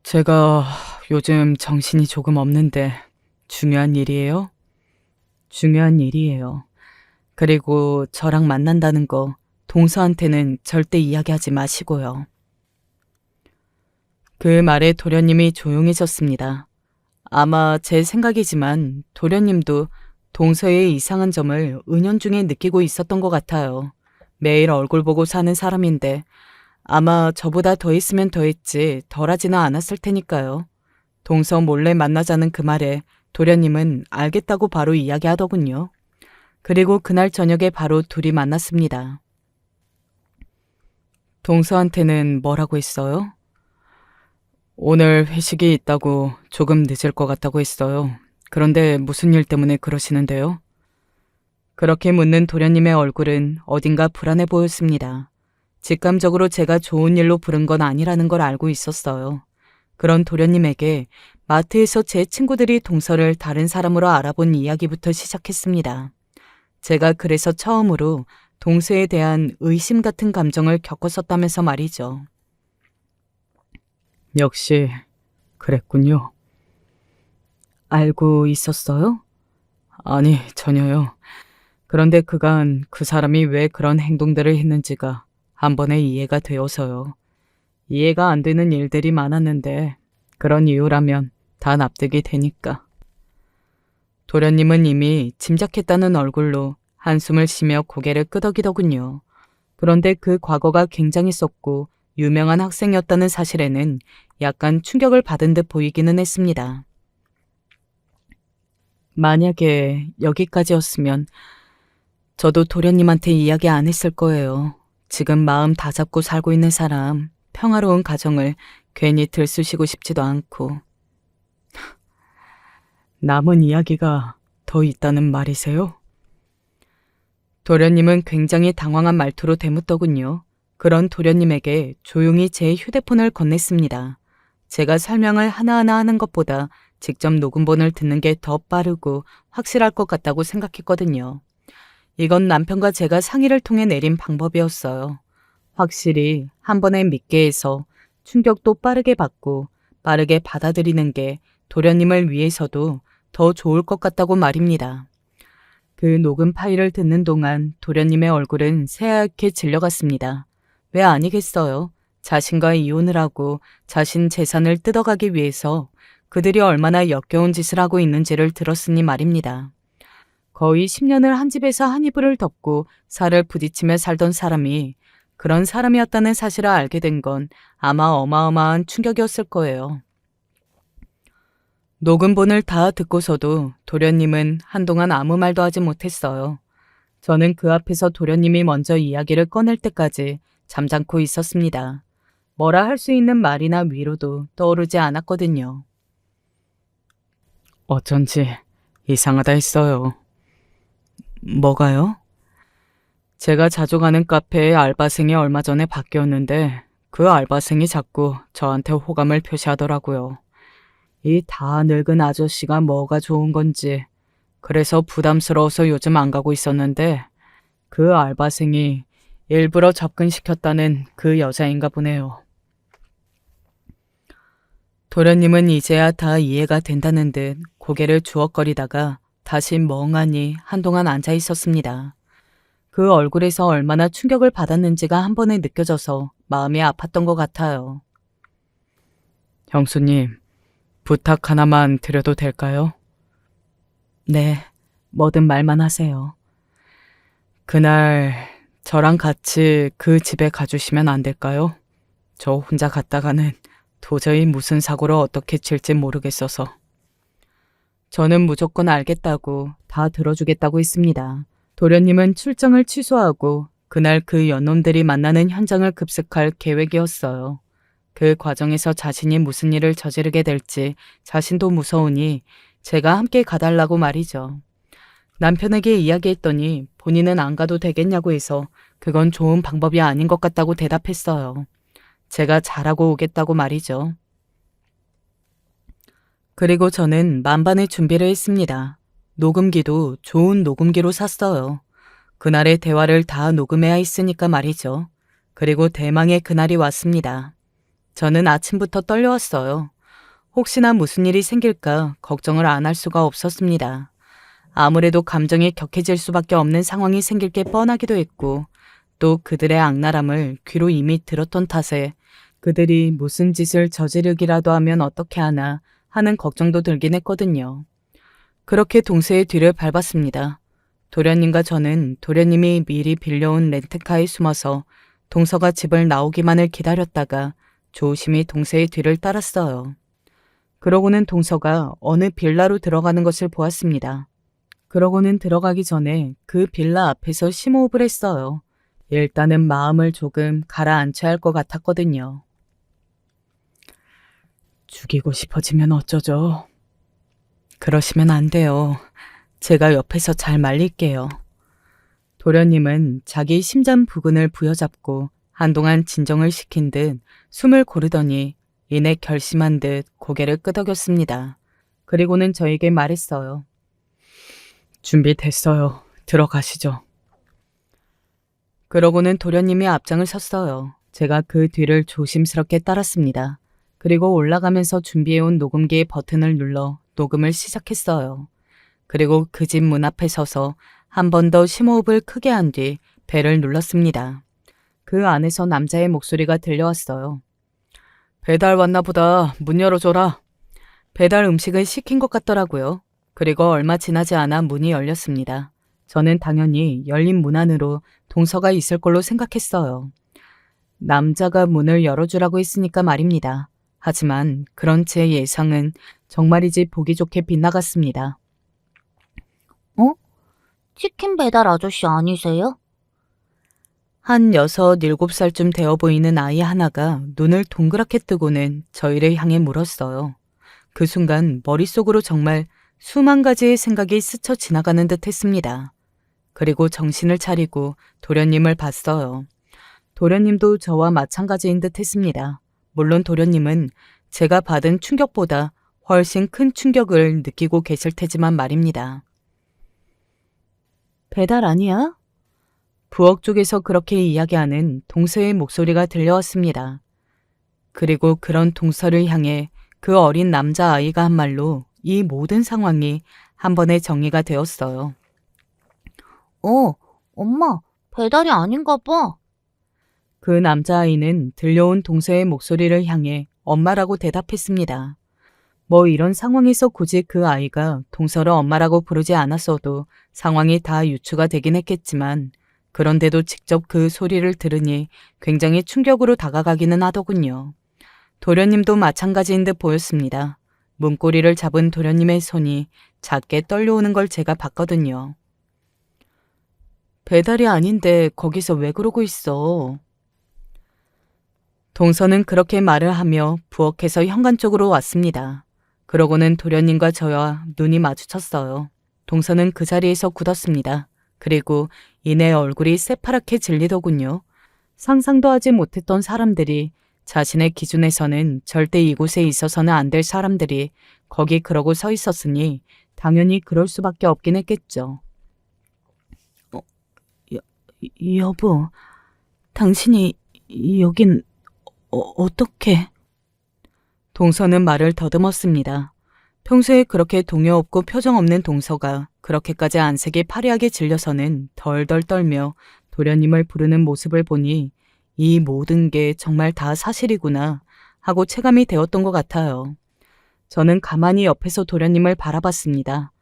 제가 요즘 정신이 조금 없는데 중요한 일이에요? 중요한 일이에요. 그리고 저랑 만난다는 거 동서한테는 절대 이야기하지 마시고요. 그 말에 도련님이 조용해졌습니다. 아마 제 생각이지만 도련님도 동서의 이상한 점을 은연중에 느끼고 있었던 것 같아요. 매일 얼굴 보고 사는 사람인데 아마 저보다 더 했으면 더 했지 덜하지는 않았을 테니까요. 동서 몰래 만나자는 그 말에 도련님은 알겠다고 바로 이야기하더군요. 그리고 그날 저녁에 바로 둘이 만났습니다. 동서한테는 뭐라고 했어요? 오늘 회식이 있다고 조금 늦을 것 같다고 했어요. 그런데 무슨 일 때문에 그러시는데요? 그렇게 묻는 도련님의 얼굴은 어딘가 불안해 보였습니다. 직감적으로 제가 좋은 일로 부른 건 아니라는 걸 알고 있었어요. 그런 도련님에게 마트에서 제 친구들이 동서를 다른 사람으로 알아본 이야기부터 시작했습니다. 제가 그래서 처음으로 동서에 대한 의심 같은 감정을 겪었었다면서 말이죠. 역시 그랬군요. 알고 있었어요? 아니, 전혀요. 그런데 그간 그 사람이 왜 그런 행동들을 했는지가 한 번에 이해가 되어서요. 이해가 안 되는 일들이 많았는데 그런 이유라면 다 납득이 되니까. 도련님은 이미 짐작했다는 얼굴로 한숨을 쉬며 고개를 끄덕이더군요. 그런데 그 과거가 굉장했었고 유명한 학생이었다는 사실에는 약간 충격을 받은 듯 보이기는 했습니다. 만약에 여기까지였으면 저도 도련님한테 이야기 안 했을 거예요. 지금 마음 다잡고 살고 있는 사람, 평화로운 가정을 괜히 들쑤시고 싶지도 않고. 남은 이야기가 더 있다는 말이세요? 도련님은 굉장히 당황한 말투로 대묻더군요. 그런 도련님에게 조용히 제 휴대폰을 건넸습니다. 제가 설명을 하나하나 하는 것보다 직접 녹음본을 듣는 게 더 빠르고 확실할 것 같다고 생각했거든요. 이건 남편과 제가 상의를 통해 내린 방법이었어요. 확실히 한 번에 믿게 해서 충격도 빠르게 받고 빠르게 받아들이는 게 도련님을 위해서도 더 좋을 것 같다고 말입니다. 그 녹음 파일을 듣는 동안 도련님의 얼굴은 새하얗게 질려갔습니다. 왜 아니겠어요? 자신과 이혼을 하고 자신 재산을 뜯어가기 위해서 그들이 얼마나 역겨운 짓을 하고 있는지를 들었으니 말입니다. 거의 10년을 한 집에서 한 이불을 덮고 살을 부딪히며 살던 사람이 그런 사람이었다는 사실을 알게 된 건 아마 어마어마한 충격이었을 거예요. 녹음본을 다 듣고서도 도련님은 한동안 아무 말도 하지 못했어요. 저는 그 앞에서 도련님이 먼저 이야기를 꺼낼 때까지 잠잠고 있었습니다. 뭐라 할 수 있는 말이나 위로도 떠오르지 않았거든요. 어쩐지 이상하다 했어요. 뭐가요? 제가 자주 가는 카페에 알바생이 얼마 전에 바뀌었는데 그 알바생이 자꾸 저한테 호감을 표시하더라고요. 이 다 늙은 아저씨가 뭐가 좋은 건지 그래서 부담스러워서 요즘 안 가고 있었는데 그 알바생이 일부러 접근시켰다는 그 여자인가 보네요. 도련님은 이제야 다 이해가 된다는 듯 고개를 주걱거리다가 다시 멍하니 한동안 앉아 있었습니다. 그 얼굴에서 얼마나 충격을 받았는지가 한 번에 느껴져서 마음이 아팠던 것 같아요. 형수님, 부탁 하나만 드려도 될까요? 네, 뭐든 말만 하세요. 그날 저랑 같이 그 집에 가주시면 안 될까요? 저 혼자 갔다가는 도저히 무슨 사고를 어떻게 칠지 모르겠어서. 저는 무조건 알겠다고 다 들어주겠다고 했습니다. 도련님은 출장을 취소하고 그날 그 연놈들이 만나는 현장을 급습할 계획이었어요. 그 과정에서 자신이 무슨 일을 저지르게 될지 자신도 무서우니 제가 함께 가달라고 말이죠. 남편에게 이야기했더니 본인은 안 가도 되겠냐고 해서 그건 좋은 방법이 아닌 것 같다고 대답했어요. 제가 잘하고 오겠다고 말이죠. 그리고 저는 만반의 준비를 했습니다. 녹음기도 좋은 녹음기로 샀어요. 그날의 대화를 다 녹음해야 했으니까 말이죠. 그리고 대망의 그날이 왔습니다. 저는 아침부터 떨려왔어요. 혹시나 무슨 일이 생길까 걱정을 안 할 수가 없었습니다. 아무래도 감정이 격해질 수밖에 없는 상황이 생길 게 뻔하기도 했고 또 그들의 악랄함을 귀로 이미 들었던 탓에 그들이 무슨 짓을 저지르기라도 하면 어떻게 하나 하는 걱정도 들긴 했거든요. 그렇게 동서의 뒤를 밟았습니다. 도련님과 저는 도련님이 미리 빌려온 렌트카에 숨어서 동서가 집을 나오기만을 기다렸다가 조심히 동서의 뒤를 따랐어요. 그러고는 동서가 어느 빌라로 들어가는 것을 보았습니다. 그러고는 들어가기 전에 그 빌라 앞에서 심호흡을 했어요. 일단은 마음을 조금 가라앉혀야 할 것 같았거든요. 죽이고 싶어지면 어쩌죠? 그러시면 안 돼요. 제가 옆에서 잘 말릴게요. 도련님은 자기 심장 부근을 부여잡고 한동안 진정을 시킨 듯 숨을 고르더니 이내 결심한 듯 고개를 끄덕였습니다. 그리고는 저에게 말했어요. 준비됐어요. 들어가시죠. 그러고는 도련님이 앞장을 섰어요. 제가 그 뒤를 조심스럽게 따랐습니다. 그리고 올라가면서 준비해온 녹음기의 버튼을 눌러 녹음을 시작했어요. 그리고 그 집 문 앞에 서서 한 번 더 심호흡을 크게 한 뒤 벨을 눌렀습니다. 그 안에서 남자의 목소리가 들려왔어요. 배달 왔나 보다. 문 열어줘라. 배달 음식을 시킨 것 같더라고요. 그리고 얼마 지나지 않아 문이 열렸습니다. 저는 당연히 열린 문 안으로 동서가 있을 걸로 생각했어요. 남자가 문을 열어주라고 했으니까 말입니다. 하지만 그런 제 예상은 정말이지 보기 좋게 빗나갔습니다. 치킨 배달 아저씨 아니세요? 한 6, 7살쯤 되어 보이는 아이 하나가 눈을 동그랗게 뜨고는 저희를 향해 물었어요. 그 순간 머릿속으로 정말 수만 가지의 생각이 스쳐 지나가는 듯 했습니다. 그리고 정신을 차리고 도련님을 봤어요. 도련님도 저와 마찬가지인 듯 했습니다. 물론 도련님은 제가 받은 충격보다 훨씬 큰 충격을 느끼고 계실 테지만 말입니다. 배달 아니야? 부엌 쪽에서 그렇게 이야기하는 동서의 목소리가 들려왔습니다. 그리고 그런 동서를 향해 그 어린 남자아이가 한 말로 이 모든 상황이 한 번에 정리가 되었어요. 엄마, 배달이 아닌가 봐. 그 남자아이는 들려온 동서의 목소리를 향해 엄마라고 대답했습니다. 뭐 이런 상황에서 굳이 그 아이가 동서를 엄마라고 부르지 않았어도 상황이 다 유추가 되긴 했겠지만 그런데도 직접 그 소리를 들으니 굉장히 충격으로 다가가기는 하더군요. 도련님도 마찬가지인 듯 보였습니다. 문고리를 잡은 도련님의 손이 작게 떨려오는 걸 제가 봤거든요. 배달이 아닌데 거기서 왜 그러고 있어? 동서는 그렇게 말을 하며 부엌에서 현관 쪽으로 왔습니다. 그러고는 도련님과 저와 눈이 마주쳤어요. 동서는 그 자리에서 굳었습니다. 그리고 이내 얼굴이 새파랗게 질리더군요. 상상도 하지 못했던 사람들이 자신의 기준에서는 절대 이곳에 있어서는 안 될 사람들이 거기 그러고 서 있었으니 당연히 그럴 수밖에 없긴 했겠죠. 여보, 당신이 여긴 어떻게? 동서는 말을 더듬었습니다. 평소에 그렇게 동요 없고 표정 없는 동서가 그렇게까지 안색이 파리하게 질려서는 덜덜 떨며 도련님을 부르는 모습을 보니 이 모든 게 정말 다 사실이구나 하고 체감이 되었던 것 같아요. 저는 가만히 옆에서 도련님을 바라봤습니다.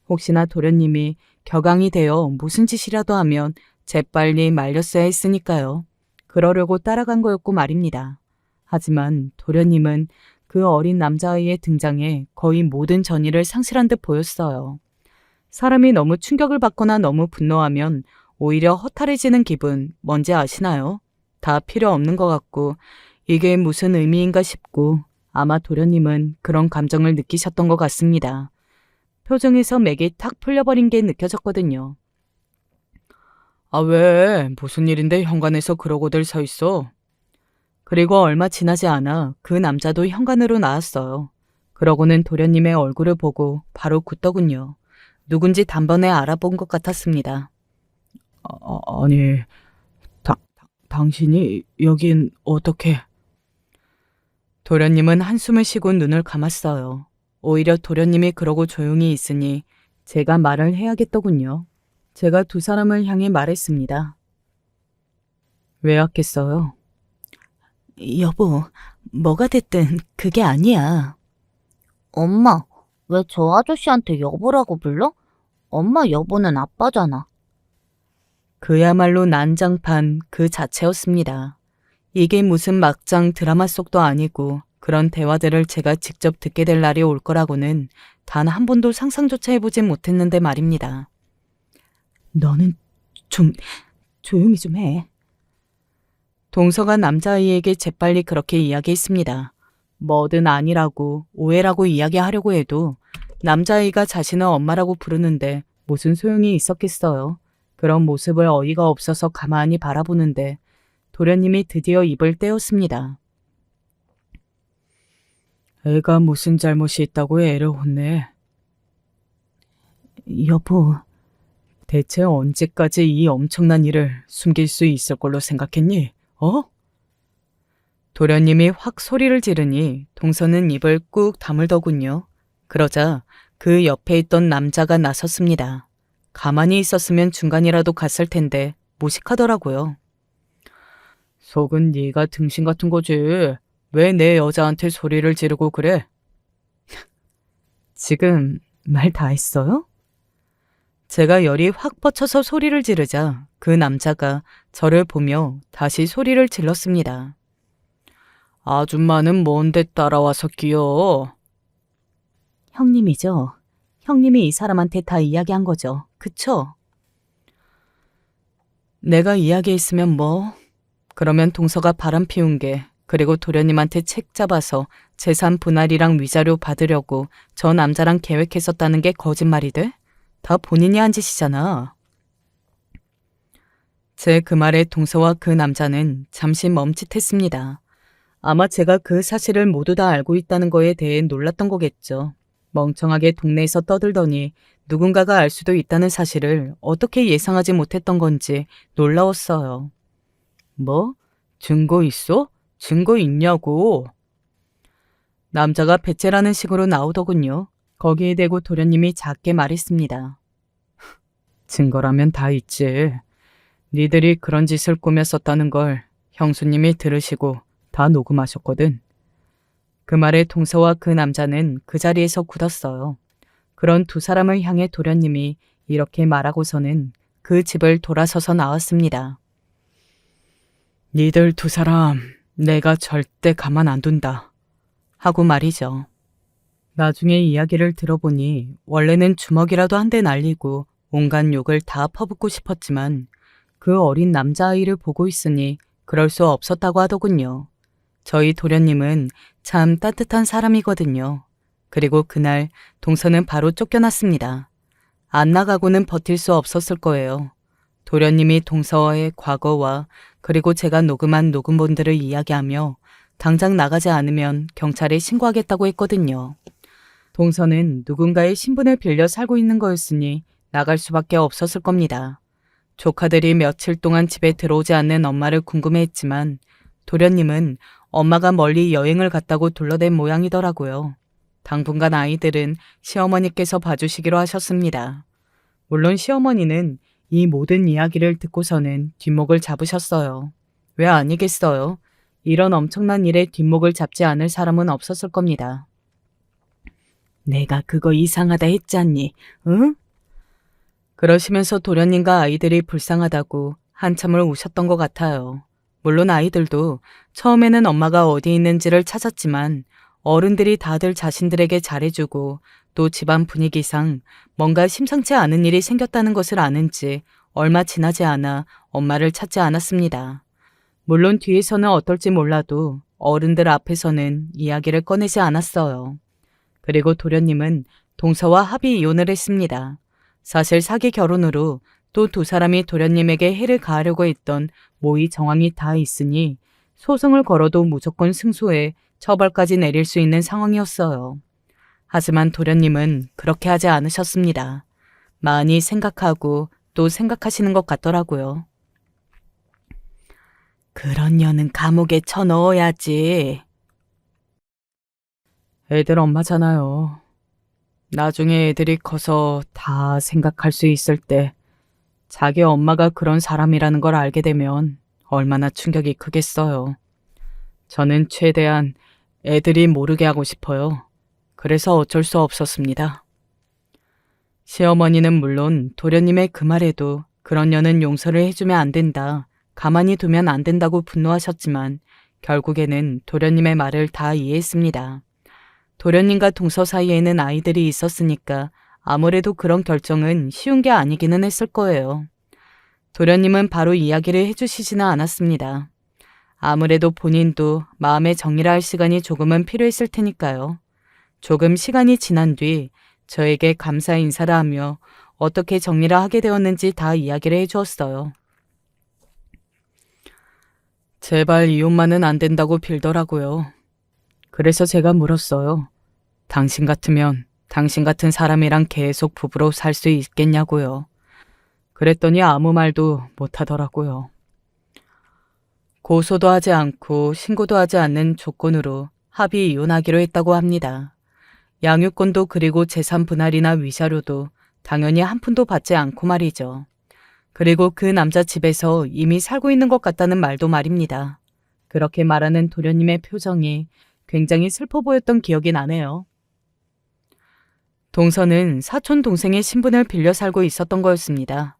혹시나 도련님이 격앙이 되어 무슨 짓이라도 하면 재빨리 말렸어야 했으니까요. 그러려고 따라간 거였고 말입니다. 하지만 도련님은 그 어린 남자아이의 등장에 거의 모든 전의를 상실한 듯 보였어요. 사람이 너무 충격을 받거나 너무 분노하면 오히려 허탈해지는 기분 뭔지 아시나요? 다 필요 없는 것 같고 이게 무슨 의미인가 싶고 아마 도련님은 그런 감정을 느끼셨던 것 같습니다. 표정에서 맥이 탁 풀려버린 게 느껴졌거든요. 아, 왜? 무슨 일인데 현관에서 그러고들 서 있어? 그리고 얼마 지나지 않아 그 남자도 현관으로 나왔어요. 그러고는 도련님의 얼굴을 보고 바로 굳더군요. 누군지 단번에 알아본 것 같았습니다. 아니, 당신이 여긴 어떻게? 도련님은 한숨을 쉬고 눈을 감았어요. 오히려 도련님이 그러고 조용히 있으니 제가 말을 해야겠더군요. 제가 두 사람을 향해 말했습니다. 왜 왔겠어요? 여보, 뭐가 됐든 그게 아니야. 엄마, 왜 저 아저씨한테 여보라고 불러? 엄마 여보는 아빠잖아. 그야말로 난장판 그 자체였습니다. 이게 무슨 막장 드라마 속도 아니고 그런 대화들을 제가 직접 듣게 될 날이 올 거라고는 단 한 번도 상상조차 해보진 못했는데 말입니다. 너는 좀 조용히 좀 해. 동서가 남자아이에게 재빨리 그렇게 이야기했습니다. 뭐든 아니라고 오해라고 이야기하려고 해도 남자아이가 자신을 엄마라고 부르는데 무슨 소용이 있었겠어요. 그런 모습을 어이가 없어서 가만히 바라보는데 도련님이 드디어 입을 떼었습니다. 애가 무슨 잘못이 있다고 애를 혼내. 여보, 대체 언제까지 이 엄청난 일을 숨길 수 있을 걸로 생각했니? 도련님이 확 소리를 지르니 동서는 입을 꾹 다물더군요. 그러자 그 옆에 있던 남자가 나섰습니다. 가만히 있었으면 중간이라도 갔을 텐데 무식하더라고요. 속은 네가 등신 같은 거지. 왜 내 여자한테 소리를 지르고 그래? 지금 말 다 했어요? 제가 열이 확 뻗쳐서 소리를 지르자 그 남자가 저를 보며 다시 소리를 질렀습니다. 아줌마는 뭔데 따라와서 끼어? 형님이죠. 형님이 이 사람한테 다 이야기한 거죠. 그쵸? 내가 이야기했으면 뭐? 그러면 동서가 바람 피운 게 그리고 도련님한테 책 잡아서 재산 분할이랑 위자료 받으려고 저 남자랑 계획했었다는 게 거짓말이 돼? 다 본인이 한 짓이잖아. 제 그 말에 동서와 그 남자는 잠시 멈칫했습니다. 아마 제가 그 사실을 모두 다 알고 있다는 거에 대해 놀랐던 거겠죠. 멍청하게 동네에서 떠들더니 누군가가 알 수도 있다는 사실을 어떻게 예상하지 못했던 건지 놀라웠어요. 뭐? 증거 있어? 증거 있냐고? 남자가 배째라는 식으로 나오더군요. 거기에 대고 도련님이 작게 말했습니다. 증거라면 다 있지. 니들이 그런 짓을 꾸몄었다는 걸 형수님이 들으시고 다 녹음하셨거든. 그 말에 동서와 그 남자는 그 자리에서 굳었어요. 그런 두 사람을 향해 도련님이 이렇게 말하고서는 그 집을 돌아서서 나왔습니다. 니들 두 사람 내가 절대 가만 안 둔다. 하고 말이죠. 나중에 이야기를 들어보니 원래는 주먹이라도 한 대 날리고 온갖 욕을 다 퍼붓고 싶었지만 그 어린 남자아이를 보고 있으니 그럴 수 없었다고 하더군요. 저희 도련님은 참 따뜻한 사람이거든요. 그리고 그날 동서는 바로 쫓겨났습니다. 안 나가고는 버틸 수 없었을 거예요. 도련님이 동서의 과거와 그리고 제가 녹음한 녹음본들을 이야기하며 당장 나가지 않으면 경찰에 신고하겠다고 했거든요. 동서는 누군가의 신분을 빌려 살고 있는 거였으니 나갈 수밖에 없었을 겁니다. 조카들이 며칠 동안 집에 들어오지 않는 엄마를 궁금해했지만 도련님은 엄마가 멀리 여행을 갔다고 둘러댄 모양이더라고요. 당분간 아이들은 시어머니께서 봐주시기로 하셨습니다. 물론 시어머니는 이 모든 이야기를 듣고서는 뒷목을 잡으셨어요. 왜 아니겠어요? 이런 엄청난 일에 뒷목을 잡지 않을 사람은 없었을 겁니다. 내가 그거 이상하다 했잖니, 응? 그러시면서 도련님과 아이들이 불쌍하다고 한참을 우셨던 것 같아요. 물론 아이들도 처음에는 엄마가 어디 있는지를 찾았지만 어른들이 다들 자신들에게 잘해주고 또 집안 분위기상 뭔가 심상치 않은 일이 생겼다는 것을 아는지 얼마 지나지 않아 엄마를 찾지 않았습니다. 물론 뒤에서는 어떨지 몰라도 어른들 앞에서는 이야기를 꺼내지 않았어요. 그리고 도련님은 동서와 합의 이혼을 했습니다. 사실 사기 결혼으로 또 두 사람이 도련님에게 해를 가하려고 했던 모의 정황이 다 있으니 소송을 걸어도 무조건 승소해 처벌까지 내릴 수 있는 상황이었어요. 하지만 도련님은 그렇게 하지 않으셨습니다. 많이 생각하고 또 생각하시는 것 같더라고요. 그런 년은 감옥에 쳐넣어야지. 애들 엄마잖아요. 나중에 애들이 커서 다 생각할 수 있을 때 자기 엄마가 그런 사람이라는 걸 알게 되면 얼마나 충격이 크겠어요. 저는 최대한 애들이 모르게 하고 싶어요. 그래서 어쩔 수 없었습니다. 시어머니는 물론 도련님의 그 말에도 그런 년은 용서를 해주면 안 된다, 가만히 두면 안 된다고 분노하셨지만 결국에는 도련님의 말을 다 이해했습니다. 도련님과 동서 사이에는 아이들이 있었으니까 아무래도 그런 결정은 쉬운 게 아니기는 했을 거예요. 도련님은 바로 이야기를 해주시지는 않았습니다. 아무래도 본인도 마음의 정리를 할 시간이 조금은 필요했을 테니까요. 조금 시간이 지난 뒤 저에게 감사 인사를 하며 어떻게 정리를 하게 되었는지 다 이야기를 해주었어요. 제발 이혼만은 안 된다고 빌더라고요. 그래서 제가 물었어요. 당신 같으면 당신 같은 사람이랑 계속 부부로 살 수 있겠냐고요. 그랬더니 아무 말도 못하더라고요. 고소도 하지 않고 신고도 하지 않는 조건으로 합의 이혼하기로 했다고 합니다. 양육권도 그리고 재산 분할이나 위자료도 당연히 한 푼도 받지 않고 말이죠. 그리고 그 남자 집에서 이미 살고 있는 것 같다는 말도 말입니다. 그렇게 말하는 도련님의 표정이 굉장히 슬퍼 보였던 기억이 나네요. 동서는 사촌 동생의 신분을 빌려 살고 있었던 거였습니다.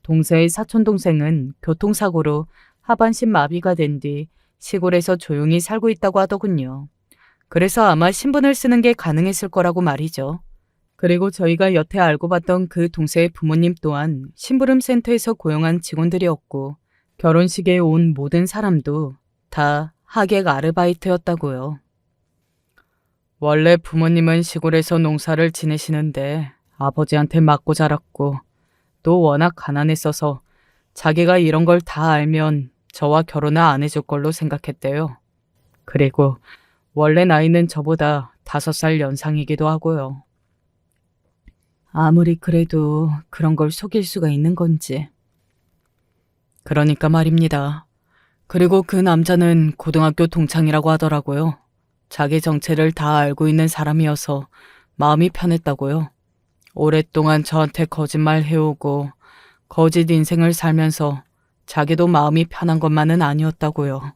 동서의 사촌 동생은 교통사고로 하반신 마비가 된 뒤 시골에서 조용히 살고 있다고 하더군요. 그래서 아마 신분을 쓰는 게 가능했을 거라고 말이죠. 그리고 저희가 여태 알고 봤던 그 동서의 부모님 또한 심부름센터에서 고용한 직원들이었고 결혼식에 온 모든 사람도 다 하객 아르바이트였다고요. 원래 부모님은 시골에서 농사를 지내시는데 아버지한테 맞고 자랐고 또 워낙 가난했어서 자기가 이런 걸 다 알면 저와 결혼을 안 해줄 걸로 생각했대요. 그리고 원래 나이는 저보다 5살 연상이기도 하고요. 아무리 그래도 그런 걸 속일 수가 있는 건지. 그러니까 말입니다. 그리고 그 남자는 고등학교 동창이라고 하더라고요. 자기 정체를 다 알고 있는 사람이어서 마음이 편했다고요. 오랫동안 저한테 거짓말 해오고 거짓 인생을 살면서 자기도 마음이 편한 것만은 아니었다고요.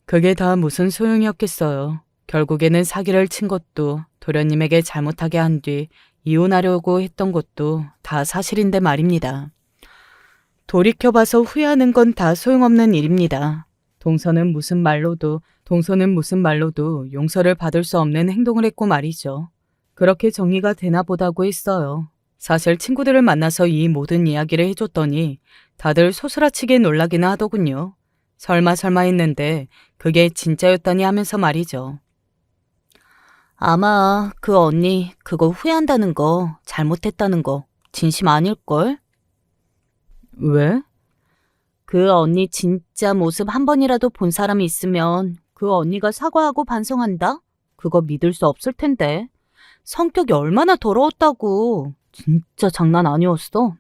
그게 다 무슨 소용이었겠어요. 결국에는 사기를 친 것도 도련님에게 잘못하게 한 뒤 이혼하려고 했던 것도 다 사실인데 말입니다. 돌이켜봐서 후회하는 건 다 소용없는 일입니다. 동서는 무슨 말로도 용서를 받을 수 없는 행동을 했고 말이죠. 그렇게 정리가 되나 보다고 했어요. 사실 친구들을 만나서 이 모든 이야기를 해줬더니 다들 소스라치게 놀라기는 하더군요. 설마 했는데 그게 진짜였다니 하면서 말이죠. 아마 그 언니 그거 후회한다는 거, 잘못했다는 거 진심 아닐걸? 왜? 그 언니 진짜 모습 한 번이라도 본 사람이 있으면 그 언니가 사과하고 반성한다? 그거 믿을 수 없을 텐데. 성격이 얼마나 더러웠다고. 진짜 장난 아니었어.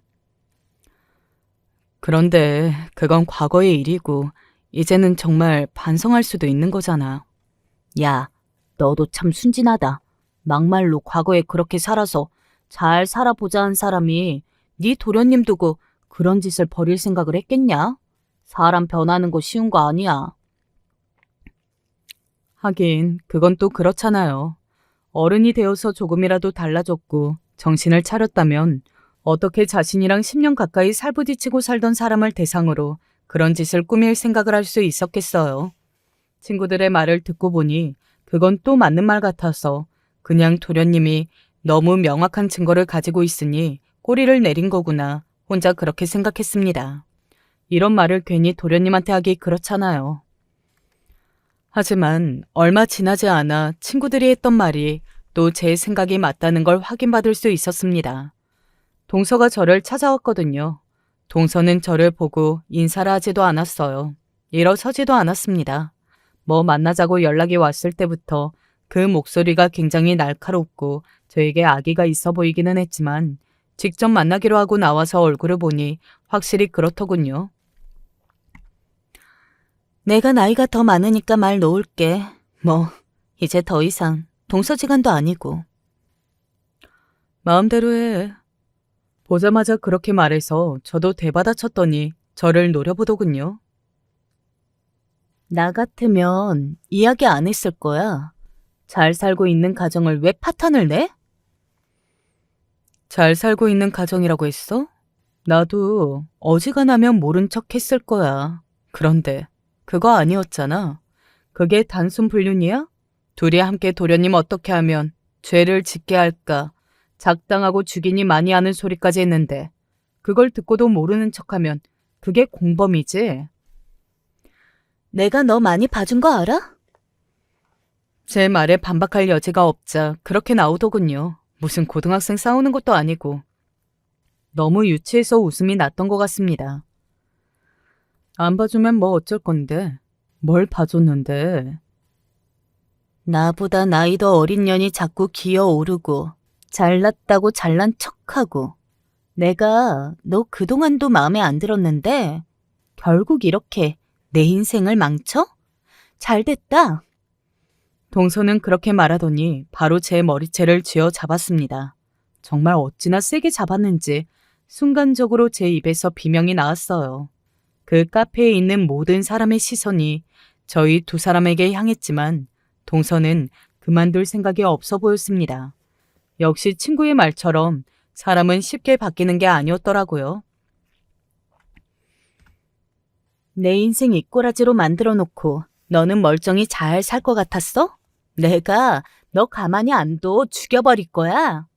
그런데 그건 과거의 일이고 이제는 정말 반성할 수도 있는 거잖아. 야, 너도 참 순진하다. 막말로 과거에 그렇게 살아서 잘 살아보자 한 사람이 네 도련님 두고 그런 짓을 벌일 생각을 했겠냐? 사람 변하는 거 쉬운 거 아니야. 하긴 그건 또 그렇잖아요. 어른이 되어서 조금이라도 달라졌고 정신을 차렸다면 어떻게 자신이랑 10년 가까이 살부딪히고 살던 사람을 대상으로 그런 짓을 꾸밀 생각을 할 수 있었겠어요. 친구들의 말을 듣고 보니 그건 또 맞는 말 같아서 그냥 도련님이 너무 명확한 증거를 가지고 있으니 꼬리를 내린 거구나 혼자 그렇게 생각했습니다. 이런 말을 괜히 도련님한테 하기 그렇잖아요. 하지만 얼마 지나지 않아 친구들이 했던 말이 또 제 생각이 맞다는 걸 확인받을 수 있었습니다. 동서가 저를 찾아왔거든요. 동서는 저를 보고 인사를 하지도 않았어요. 일어서지도 않았습니다. 뭐 만나자고 연락이 왔을 때부터 그 목소리가 굉장히 날카롭고 저에게 악의가 있어 보이기는 했지만 직접 만나기로 하고 나와서 얼굴을 보니 확실히 그렇더군요. 내가 나이가 더 많으니까 말 놓을게. 뭐 이제 더 이상 동서지간도 아니고. 마음대로 해. 보자마자 그렇게 말해서 저도 대받아쳤더니 저를 노려보더군요. 나 같으면 이야기 안 했을 거야. 잘 살고 있는 가정을 왜 파탄을 내? 잘 살고 있는 가정이라고 했어? 나도 어지간하면 모른 척 했을 거야. 그런데 그거 아니었잖아. 그게 단순 불륜이야? 둘이 함께 도련님 어떻게 하면 죄를 짓게 할까? 작당하고 죽이니 많이 하는 소리까지 했는데 그걸 듣고도 모르는 척하면 그게 공범이지? 내가 너 많이 봐준 거 알아? 제 말에 반박할 여지가 없자 그렇게 나오더군요. 무슨 고등학생 싸우는 것도 아니고 너무 유치해서 웃음이 났던 것 같습니다. 안 봐주면 뭐 어쩔 건데. 뭘 봐줬는데. 나보다 나이도 어린 년이 자꾸 기어오르고 잘났다고 잘난 척하고 내가 너 그동안도 마음에 안 들었는데 결국 이렇게 내 인생을 망쳐? 잘됐다. 동서는 그렇게 말하더니 바로 제 머리채를 쥐어 잡았습니다. 정말 어찌나 세게 잡았는지 순간적으로 제 입에서 비명이 나왔어요. 그 카페에 있는 모든 사람의 시선이 저희 두 사람에게 향했지만 동서는 그만둘 생각이 없어 보였습니다. 역시 친구의 말처럼 사람은 쉽게 바뀌는 게 아니었더라고요. 내 인생 이꼬라지로 만들어 놓고 너는 멀쩡히 잘 살 것 같았어? 내가 너 가만히 안 둬 죽여버릴 거야.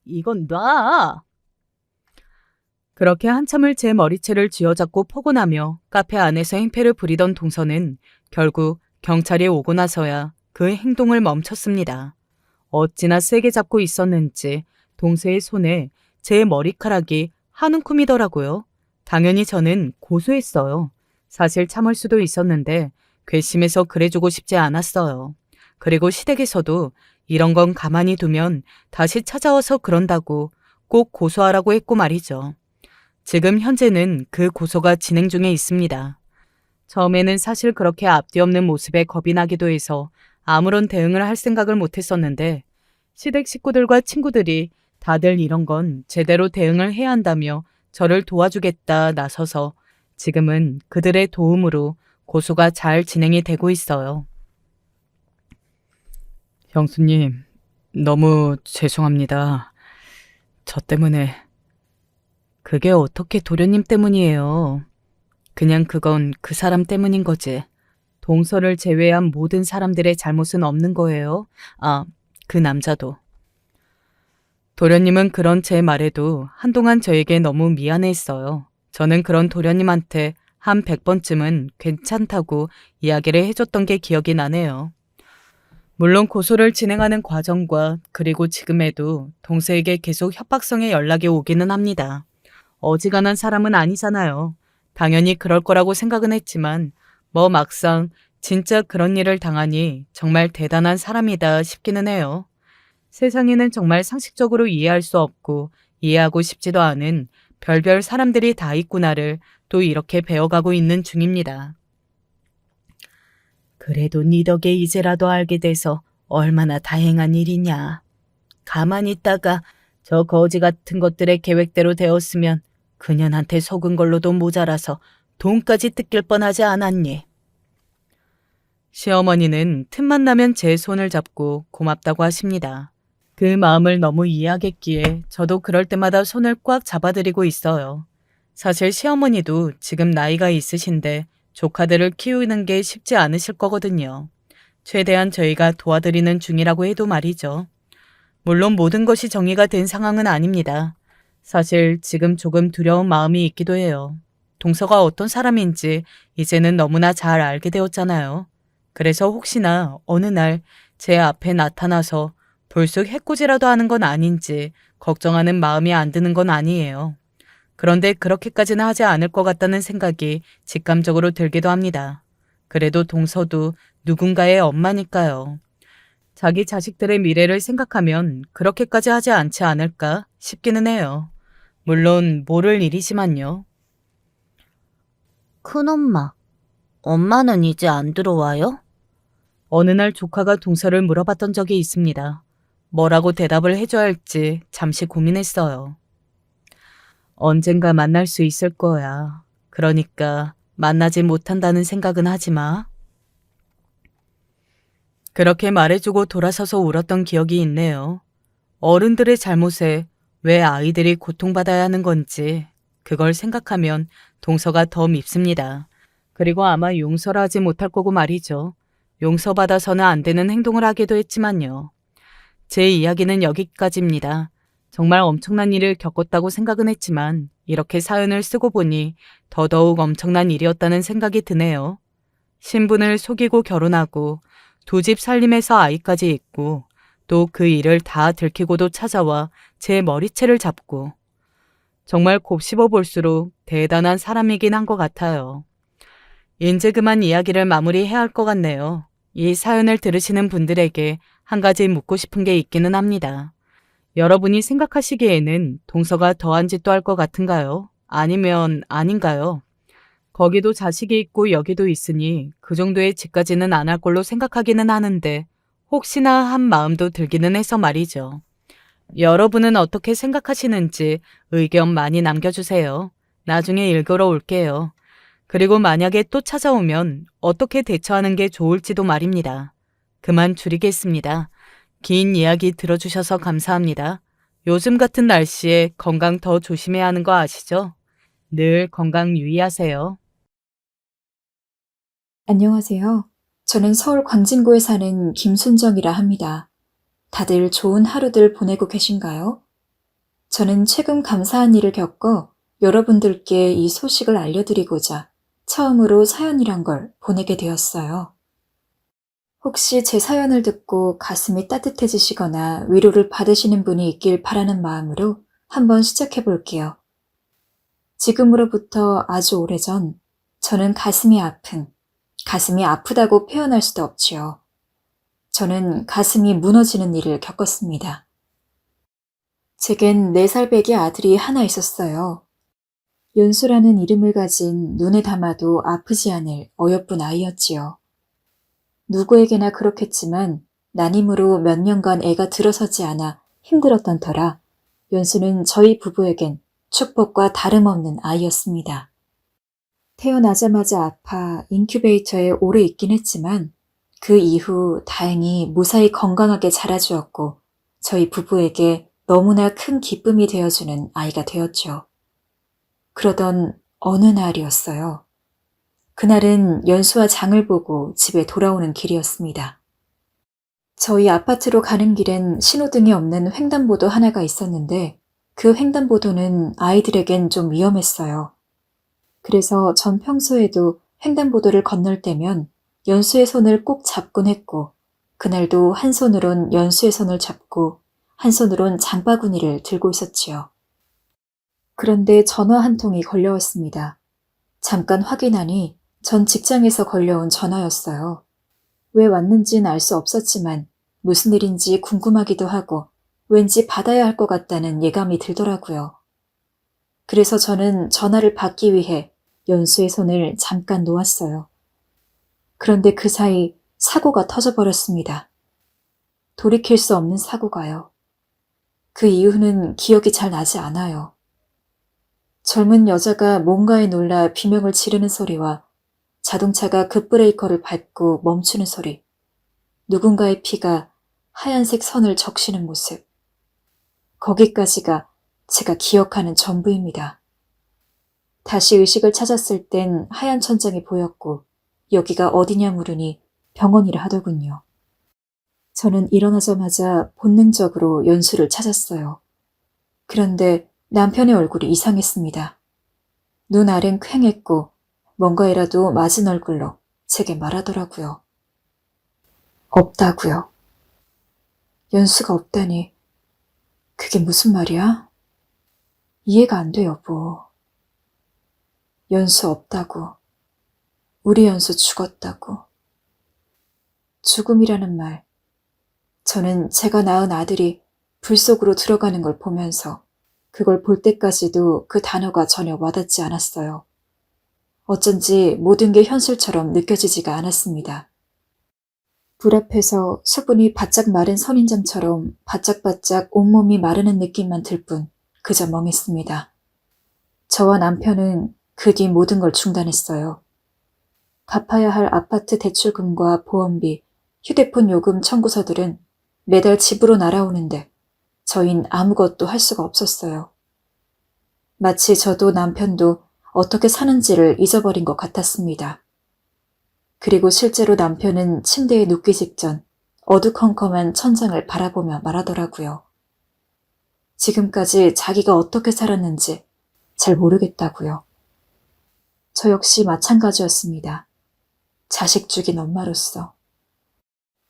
이건 놔. 그렇게 한참을 제 머리채를 쥐어잡고 포곤하며 카페 안에서 행패를 부리던 동서는 결국 경찰이 오고 나서야 그 행동을 멈췄습니다. 어찌나 세게 잡고 있었는지 동서의 손에 제 머리카락이 한 움큼이더라고요. 당연히 저는 고소했어요. 사실 참을 수도 있었는데 괘씸해서 그래주고 싶지 않았어요. 그리고 시댁에서도 이런 건 가만히 두면 다시 찾아와서 그런다고 꼭 고소하라고 했고 말이죠. 지금 현재는 그 고소가 진행 중에 있습니다. 처음에는 사실 그렇게 앞뒤 없는 모습에 겁이 나기도 해서 아무런 대응을 할 생각을 못했었는데 시댁 식구들과 친구들이 다들 이런 건 제대로 대응을 해야 한다며 저를 도와주겠다 나서서 지금은 그들의 도움으로 고소가 잘 진행이 되고 있어요. 형수님, 너무 죄송합니다. 저 때문에. 그게 어떻게 도련님 때문이에요. 그냥 그건 그 사람 때문인 거지. 동서를 제외한 모든 사람들의 잘못은 없는 거예요. 그 남자도. 도련님은 그런 제 말에도 한동안 저에게 너무 미안해했어요. 저는 그런 도련님한테 한 100번쯤은 괜찮다고 이야기를 해줬던 게 기억이 나네요. 물론 고소를 진행하는 과정과 그리고 지금에도 동서에게 계속 협박성의 연락이 오기는 합니다. 어지간한 사람은 아니잖아요. 당연히 그럴 거라고 생각은 했지만 뭐 막상 진짜 그런 일을 당하니 정말 대단한 사람이다 싶기는 해요. 세상에는 정말 상식적으로 이해할 수 없고 이해하고 싶지도 않은 별별 사람들이 다 있구나를 또 이렇게 배워가고 있는 중입니다. 그래도 네 덕에 이제라도 알게 돼서 얼마나 다행한 일이냐. 가만히 있다가 저 거지 같은 것들의 계획대로 되었으면 그년한테 속은 걸로도 모자라서 돈까지 뜯길 뻔하지 않았니? 시어머니는 틈만 나면 제 손을 잡고 고맙다고 하십니다. 그 마음을 너무 이해하겠기에 저도 그럴 때마다 손을 꽉 잡아드리고 있어요. 사실 시어머니도 지금 나이가 있으신데 조카들을 키우는 게 쉽지 않으실 거거든요. 최대한 저희가 도와드리는 중이라고 해도 말이죠. 물론 모든 것이 정리가 된 상황은 아닙니다. 사실 지금 조금 두려운 마음이 있기도 해요. 동서가 어떤 사람인지 이제는 너무나 잘 알게 되었잖아요. 그래서 혹시나 어느 날 제 앞에 나타나서 불쑥 해코지라도 하는 건 아닌지 걱정하는 마음이 안 드는 건 아니에요. 그런데 그렇게까지는 하지 않을 것 같다는 생각이 직감적으로 들기도 합니다. 그래도 동서도 누군가의 엄마니까요. 자기 자식들의 미래를 생각하면 그렇게까지 하지 않지 않을까 싶기는 해요. 물론 모를 일이지만요. 큰엄마, 엄마는 이제 안 들어와요? 어느 날 조카가 동서를 물어봤던 적이 있습니다. 뭐라고 대답을 해줘야 할지 잠시 고민했어요. 언젠가 만날 수 있을 거야. 그러니까 만나지 못한다는 생각은 하지 마. 그렇게 말해주고 돌아서서 울었던 기억이 있네요. 어른들의 잘못에 왜 아이들이 고통받아야 하는 건지 그걸 생각하면 동서가 더 밉습니다. 그리고 아마 용서를 하지 못할 거고 말이죠. 용서받아서는 안 되는 행동을 하기도 했지만요. 제 이야기는 여기까지입니다. 정말 엄청난 일을 겪었다고 생각은 했지만 이렇게 사연을 쓰고 보니 더더욱 엄청난 일이었다는 생각이 드네요. 신분을 속이고 결혼하고 두 집 살림에서 아이까지 있고 또 그 일을 다 들키고도 찾아와 제 머리채를 잡고 정말 곱씹어 볼수록 대단한 사람이긴 한 것 같아요. 이제 그만 이야기를 마무리해야 할 것 같네요. 이 사연을 들으시는 분들에게 한 가지 묻고 싶은 게 있기는 합니다. 여러분이 생각하시기에는 동서가 더한 짓도 할 것 같은가요? 아니면 아닌가요? 거기도 자식이 있고 여기도 있으니 그 정도의 짓까지는 안 할 걸로 생각하기는 하는데 혹시나 한 마음도 들기는 해서 말이죠. 여러분은 어떻게 생각하시는지 의견 많이 남겨주세요. 나중에 읽으러 올게요. 그리고 만약에 또 찾아오면 어떻게 대처하는 게 좋을지도 말입니다. 그만 줄이겠습니다. 긴 이야기 들어주셔서 감사합니다. 요즘 같은 날씨에 건강 더 조심해야 하는 거 아시죠? 늘 건강 유의하세요. 안녕하세요. 저는 서울 광진구에 사는 김순정이라 합니다. 다들 좋은 하루들 보내고 계신가요? 저는 최근 감사한 일을 겪어 여러분들께 이 소식을 알려드리고자 처음으로 사연이란 걸 보내게 되었어요. 혹시 제 사연을 듣고 가슴이 따뜻해지시거나 위로를 받으시는 분이 있길 바라는 마음으로 한번 시작해 볼게요. 지금으로부터 아주 오래전 저는 가슴이 아프다고 표현할 수도 없지요. 저는 가슴이 무너지는 일을 겪었습니다. 제겐 4살 배기 아들이 하나 있었어요. 연수라는 이름을 가진 눈에 담아도 아프지 않을 어여쁜 아이였지요. 누구에게나 그렇겠지만 난임으로 몇 년간 애가 들어서지 않아 힘들었던 터라 연수는 저희 부부에겐 축복과 다름없는 아이였습니다. 태어나자마자 아파 인큐베이터에 오래 있긴 했지만 그 이후 다행히 무사히 건강하게 자라주었고 저희 부부에게 너무나 큰 기쁨이 되어주는 아이가 되었죠. 그러던 어느 날이었어요. 그날은 연수와 장을 보고 집에 돌아오는 길이었습니다. 저희 아파트로 가는 길엔 신호등이 없는 횡단보도 하나가 있었는데 그 횡단보도는 아이들에겐 좀 위험했어요. 그래서 전 평소에도 횡단보도를 건널 때면 연수의 손을 꼭 잡곤 했고 그날도 한 손으론 연수의 손을 잡고 한 손으론 장바구니를 들고 있었지요. 그런데 전화 한 통이 걸려왔습니다. 잠깐 확인하니 전 직장에서 걸려온 전화였어요. 왜 왔는진 알 수 없었지만 무슨 일인지 궁금하기도 하고 왠지 받아야 할 것 같다는 예감이 들더라고요. 그래서 저는 전화를 받기 위해 연수의 손을 잠깐 놓았어요. 그런데 그 사이 사고가 터져버렸습니다. 돌이킬 수 없는 사고가요. 그 이유는 기억이 잘 나지 않아요. 젊은 여자가 뭔가에 놀라 비명을 지르는 소리와 자동차가 급브레이커를 밟고 멈추는 소리, 누군가의 피가 하얀색 선을 적시는 모습. 거기까지가 제가 기억하는 전부입니다. 다시 의식을 찾았을 땐 하얀 천장이 보였고 여기가 어디냐 물으니 병원이라 하더군요. 저는 일어나자마자 본능적으로 연수를 찾았어요. 그런데 남편의 얼굴이 이상했습니다. 눈 아래는 퀭했고 뭔가에라도 맞은 얼굴로 제게 말하더라고요. 없다고요. 연수가 없다니 그게 무슨 말이야? 이해가 안 돼, 여보. 연수 없다고. 우리 연수 죽었다고. 죽음이라는 말. 저는 제가 낳은 아들이 불 속으로 들어가는 걸 보면서 그걸 볼 때까지도 그 단어가 전혀 와닿지 않았어요. 어쩐지 모든 게 현실처럼 느껴지지가 않았습니다. 불 앞에서 수분이 바짝 마른 선인장처럼 바짝바짝 온몸이 마르는 느낌만 들 뿐 그저 멍했습니다. 저와 남편은 그 뒤 모든 걸 중단했어요. 갚아야 할 아파트 대출금과 보험비, 휴대폰 요금 청구서들은 매달 집으로 날아오는데 저흰 아무것도 할 수가 없었어요. 마치 저도 남편도 어떻게 사는지를 잊어버린 것 같았습니다. 그리고 실제로 남편은 침대에 눕기 직전 어두컴컴한 천장을 바라보며 말하더라고요. 지금까지 자기가 어떻게 살았는지 잘 모르겠다고요. 저 역시 마찬가지였습니다. 자식 죽인 엄마로서.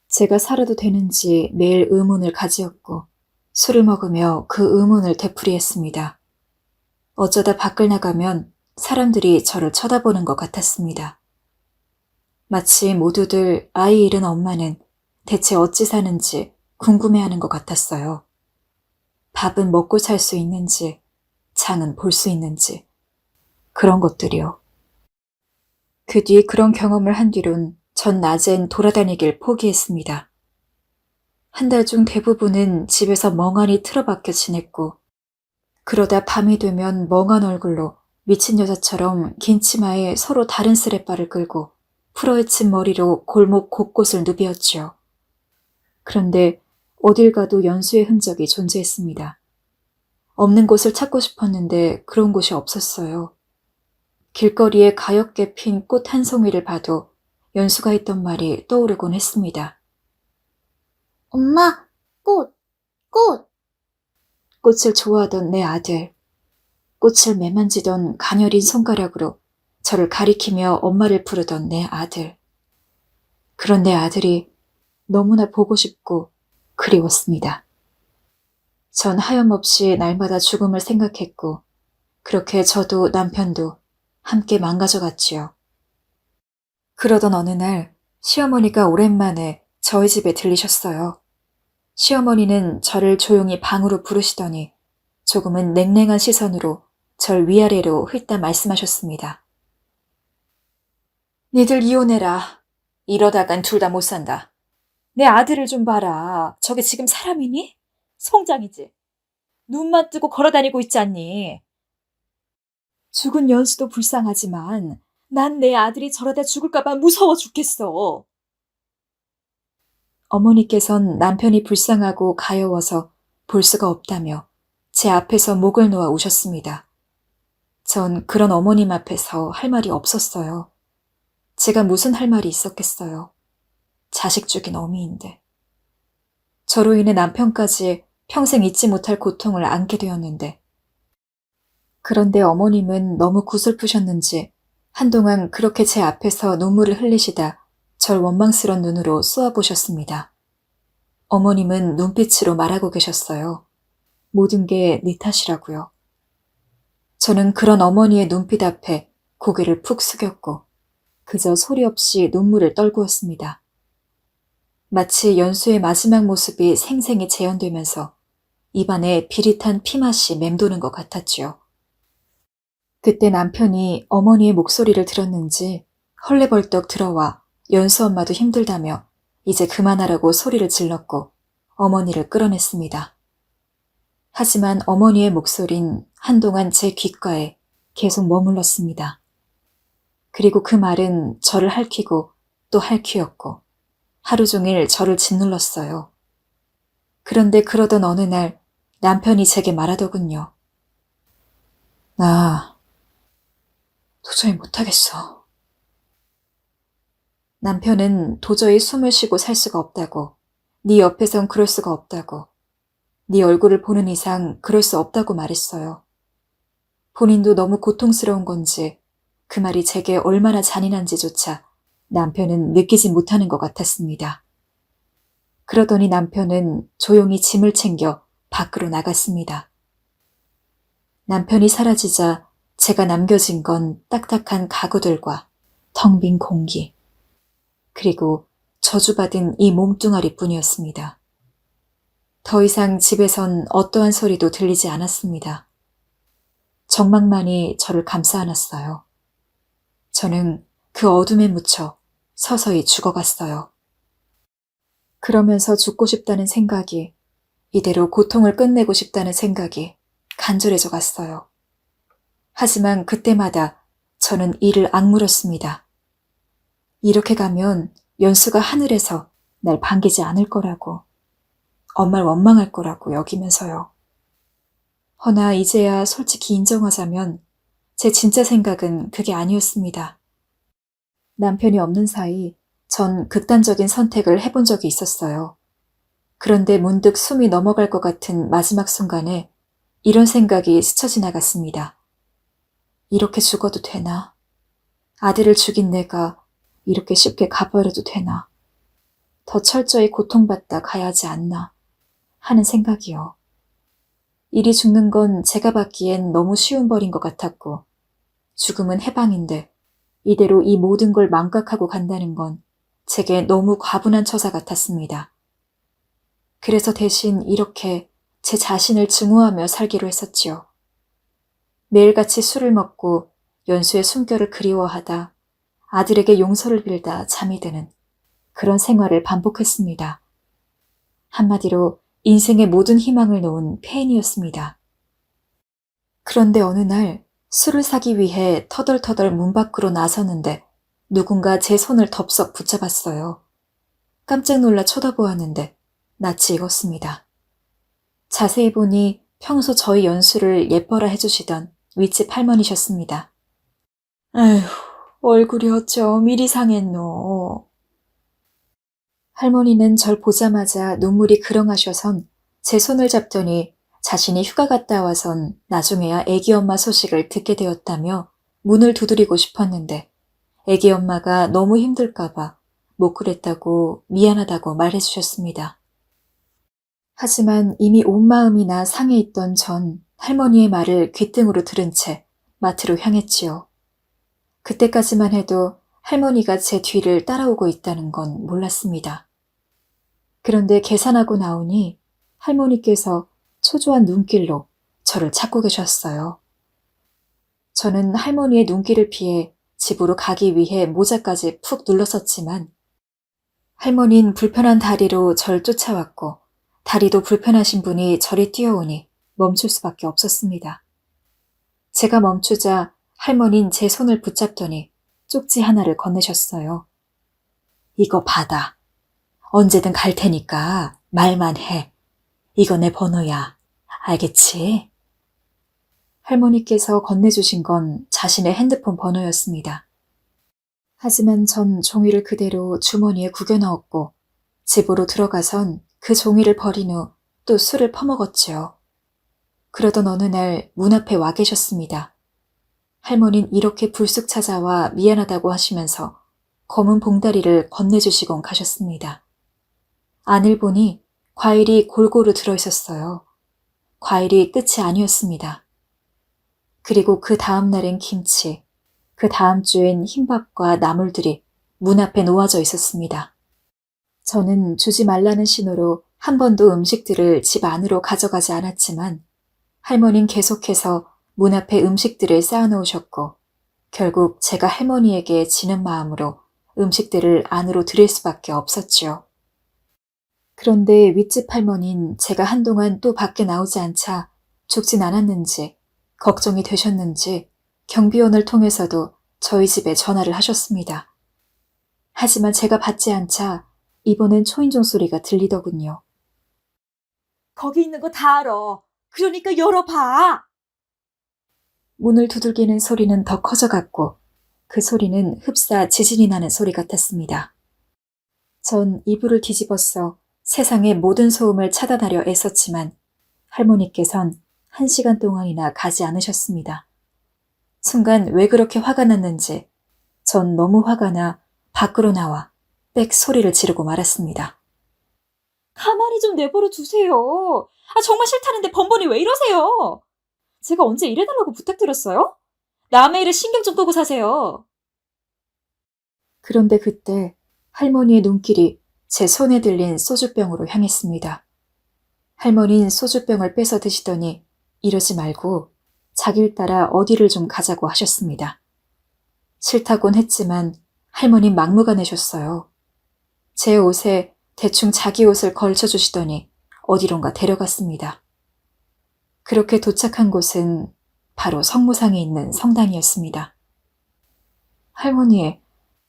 제가 살아도 되는지 매일 의문을 가지었고 술을 먹으며 그 의문을 되풀이했습니다. 어쩌다 밖을 나가면 사람들이 저를 쳐다보는 것 같았습니다. 마치 모두들 아이 잃은 엄마는 대체 어찌 사는지 궁금해하는 것 같았어요. 밥은 먹고 살 수 있는지, 장은 볼 수 있는지, 그런 것들이요. 그 뒤 그런 경험을 한 뒤론 전 낮엔 돌아다니길 포기했습니다. 한 달 중 대부분은 집에서 멍하니 틀어박혀 지냈고, 그러다 밤이 되면 멍한 얼굴로 미친 여자처럼 긴 치마에 서로 다른 스레바를 끌고 풀어헤친 머리로 골목 곳곳을 누비었지요. 그런데 어딜 가도 연수의 흔적이 존재했습니다. 없는 곳을 찾고 싶었는데 그런 곳이 없었어요. 길거리에 가엾게 핀 꽃 한 송이를 봐도 연수가 했던 말이 떠오르곤 했습니다. 엄마, 꽃! 꽃을 좋아하던 내 아들. 꽃을 매만지던 가녀린 손가락으로 저를 가리키며 엄마를 부르던 내 아들. 그런 내 아들이 너무나 보고 싶고 그리웠습니다. 전 하염없이 날마다 죽음을 생각했고 그렇게 저도 남편도 함께 망가져갔지요. 그러던 어느 날 시어머니가 오랜만에 저희 집에 들리셨어요. 시어머니는 저를 조용히 방으로 부르시더니 조금은 냉랭한 시선으로 절 위아래로 훑다 말씀하셨습니다. 니들 이혼해라. 이러다간 둘 다 못 산다. 내 아들을 좀 봐라. 저게 지금 사람이니? 송장이지. 눈만 뜨고 걸어다니고 있지 않니? 죽은 연수도 불쌍하지만 난 내 아들이 저러다 죽을까봐 무서워 죽겠어. 어머니께선 남편이 불쌍하고 가여워서 볼 수가 없다며 제 앞에서 목을 놓아 우셨습니다. 전 그런 어머님 앞에서 할 말이 없었어요. 제가 무슨 할 말이 있었겠어요. 자식 죽인 어미인데. 저로 인해 남편까지 평생 잊지 못할 고통을 안게 되었는데. 그런데 어머님은 너무 구슬프셨는지 한동안 그렇게 제 앞에서 눈물을 흘리시다 절 원망스런 눈으로 쏘아보셨습니다. 어머님은 눈빛으로 말하고 계셨어요. 모든 게 네 탓이라고요. 저는 그런 어머니의 눈빛 앞에 고개를 푹 숙였고 그저 소리 없이 눈물을 떨구었습니다. 마치 연수의 마지막 모습이 생생히 재현되면서 입안에 비릿한 피맛이 맴도는 것 같았지요. 그때 남편이 어머니의 목소리를 들었는지 헐레벌떡 들어와 연수 엄마도 힘들다며 이제 그만하라고 소리를 질렀고 어머니를 끌어냈습니다. 하지만 어머니의 목소린 한동안 제 귓가에 계속 머물렀습니다. 그리고 그 말은 저를 핥히고 또 핥히었고 하루 종일 저를 짓눌렀어요. 그런데 그러던 어느 날 남편이 제게 말하더군요. 나 도저히 못하겠어. 남편은 도저히 숨을 쉬고 살 수가 없다고, 네 옆에선 그럴 수가 없다고, 네 얼굴을 보는 이상 그럴 수 없다고 말했어요. 본인도 너무 고통스러운 건지 그 말이 제게 얼마나 잔인한지조차 남편은 느끼지 못하는 것 같았습니다. 그러더니 남편은 조용히 짐을 챙겨 밖으로 나갔습니다. 남편이 사라지자 제가 남겨진 건 딱딱한 가구들과 텅 빈 공기, 그리고 저주받은 이 몸뚱아리뿐이었습니다. 더 이상 집에선 어떠한 소리도 들리지 않았습니다. 정막만이 저를 감싸 안았어요. 저는 그 어둠에 묻혀 서서히 죽어갔어요. 그러면서 죽고 싶다는 생각이, 이대로 고통을 끝내고 싶다는 생각이 간절해져 갔어요. 하지만 그때마다 저는 이를 악물었습니다. 이렇게 가면 연수가 하늘에서 날 반기지 않을 거라고, 엄마를 원망할 거라고 여기면서요. 허나 이제야 솔직히 인정하자면 제 진짜 생각은 그게 아니었습니다. 남편이 없는 사이 전 극단적인 선택을 해본 적이 있었어요. 그런데 문득 숨이 넘어갈 것 같은 마지막 순간에 이런 생각이 스쳐 지나갔습니다. 이렇게 죽어도 되나? 아들을 죽인 내가 이렇게 쉽게 가버려도 되나? 더 철저히 고통받다 가야 하지 않나? 하는 생각이요. 일이 죽는 건 제가 받기엔 너무 쉬운 벌인 것 같았고, 죽음은 해방인데 이대로 이 모든 걸 망각하고 간다는 건 제게 너무 과분한 처사 같았습니다. 그래서 대신 이렇게 제 자신을 증오하며 살기로 했었지요. 매일같이 술을 먹고 연수의 숨결을 그리워하다 아들에게 용서를 빌다 잠이 드는 그런 생활을 반복했습니다. 한마디로 인생의 모든 희망을 놓은 폐인이었습니다. 그런데 어느 날 술을 사기 위해 터덜터덜 문 밖으로 나서는데 누군가 제 손을 덥석 붙잡았어요. 깜짝 놀라 쳐다보았는데 낯이 익었습니다. 자세히 보니 평소 저희 연수를 예뻐라 해주시던 윗집 할머니셨습니다. 아휴, 얼굴이 어쩜 이리 상했노. 할머니는 절 보자마자 눈물이 그렁하셔선 제 손을 잡더니 자신이 휴가 갔다 와선 나중에야 애기 엄마 소식을 듣게 되었다며 문을 두드리고 싶었는데 애기 엄마가 너무 힘들까봐 못 그랬다고 미안하다고 말해주셨습니다. 하지만 이미 온 마음이나 상해 있던 전 할머니의 말을 귓등으로 들은 채 마트로 향했지요. 그때까지만 해도 할머니가 제 뒤를 따라오고 있다는 건 몰랐습니다. 그런데 계산하고 나오니 할머니께서 초조한 눈길로 저를 찾고 계셨어요. 저는 할머니의 눈길을 피해 집으로 가기 위해 모자까지 푹 눌렀었지만 할머니는 불편한 다리로 절 쫓아왔고 다리도 불편하신 분이 저리 뛰어오니 멈출 수밖에 없었습니다. 제가 멈추자 할머니는 제 손을 붙잡더니 쪽지 하나를 건네셨어요. 이거 받아. 언제든 갈 테니까 말만 해. 이거 내 번호야. 알겠지? 할머니께서 건네주신 건 자신의 핸드폰 번호였습니다. 하지만 전 종이를 그대로 주머니에 구겨 넣었고 집으로 들어가선 그 종이를 버린 후 또 술을 퍼먹었지요. 그러던 어느 날 문 앞에 와 계셨습니다. 할머니는 이렇게 불쑥 찾아와 미안하다고 하시면서 검은 봉다리를 건네주시곤 가셨습니다. 안을 보니 과일이 골고루 들어있었어요. 과일이 끝이 아니었습니다. 그리고 그 다음 날엔 김치, 그 다음 주엔 흰밥과 나물들이 문 앞에 놓아져 있었습니다. 저는 주지 말라는 신호로 한 번도 음식들을 집 안으로 가져가지 않았지만 할머니는 계속해서 문 앞에 음식들을 쌓아놓으셨고 결국 제가 할머니에게 지는 마음으로 음식들을 안으로 들일 수밖에 없었지요. 그런데 윗집 할머니는 제가 한동안 또 밖에 나오지 않자 죽진 않았는지 걱정이 되셨는지 경비원을 통해서도 저희 집에 전화를 하셨습니다. 하지만 제가 받지 않자 이번엔 초인종 소리가 들리더군요. 거기 있는 거 다 알아. 그러니까 열어봐. 문을 두들기는 소리는 더 커져갔고 그 소리는 흡사 지진이 나는 소리 같았습니다. 전 이불을 뒤집어써 세상의 모든 소음을 차단하려 애썼지만 할머니께선 1시간 동안이나 가지 않으셨습니다. 순간 왜 그렇게 화가 났는지 전 너무 화가 나 밖으로 나와 빽 소리를 지르고 말았습니다. 가만히 좀 내버려 두세요. 정말 싫다는데 번번이 왜 이러세요? 제가 언제 이래달라고 부탁드렸어요? 남의 일에 신경 좀 끄고 사세요. 그런데 그때 할머니의 눈길이 제 손에 들린 소주병으로 향했습니다. 할머니는 소주병을 빼서 드시더니 이러지 말고 자길 따라 어디를 좀 가자고 하셨습니다. 싫다곤 했지만 할머니 막무가내셨어요. 제 옷에 대충 자기 옷을 걸쳐주시더니 어디론가 데려갔습니다. 그렇게 도착한 곳은 바로 성모상에 있는 성당이었습니다. 할머니,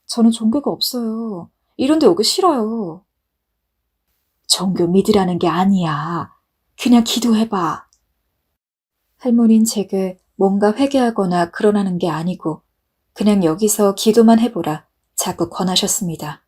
저는 종교가 없어요. 이런 데 오기 싫어요. 종교 믿으라는 게 아니야. 그냥 기도해봐. 할머니는 제게 뭔가 회개하거나 그러라는 게 아니고 그냥 여기서 기도만 해보라 자꾸 권하셨습니다.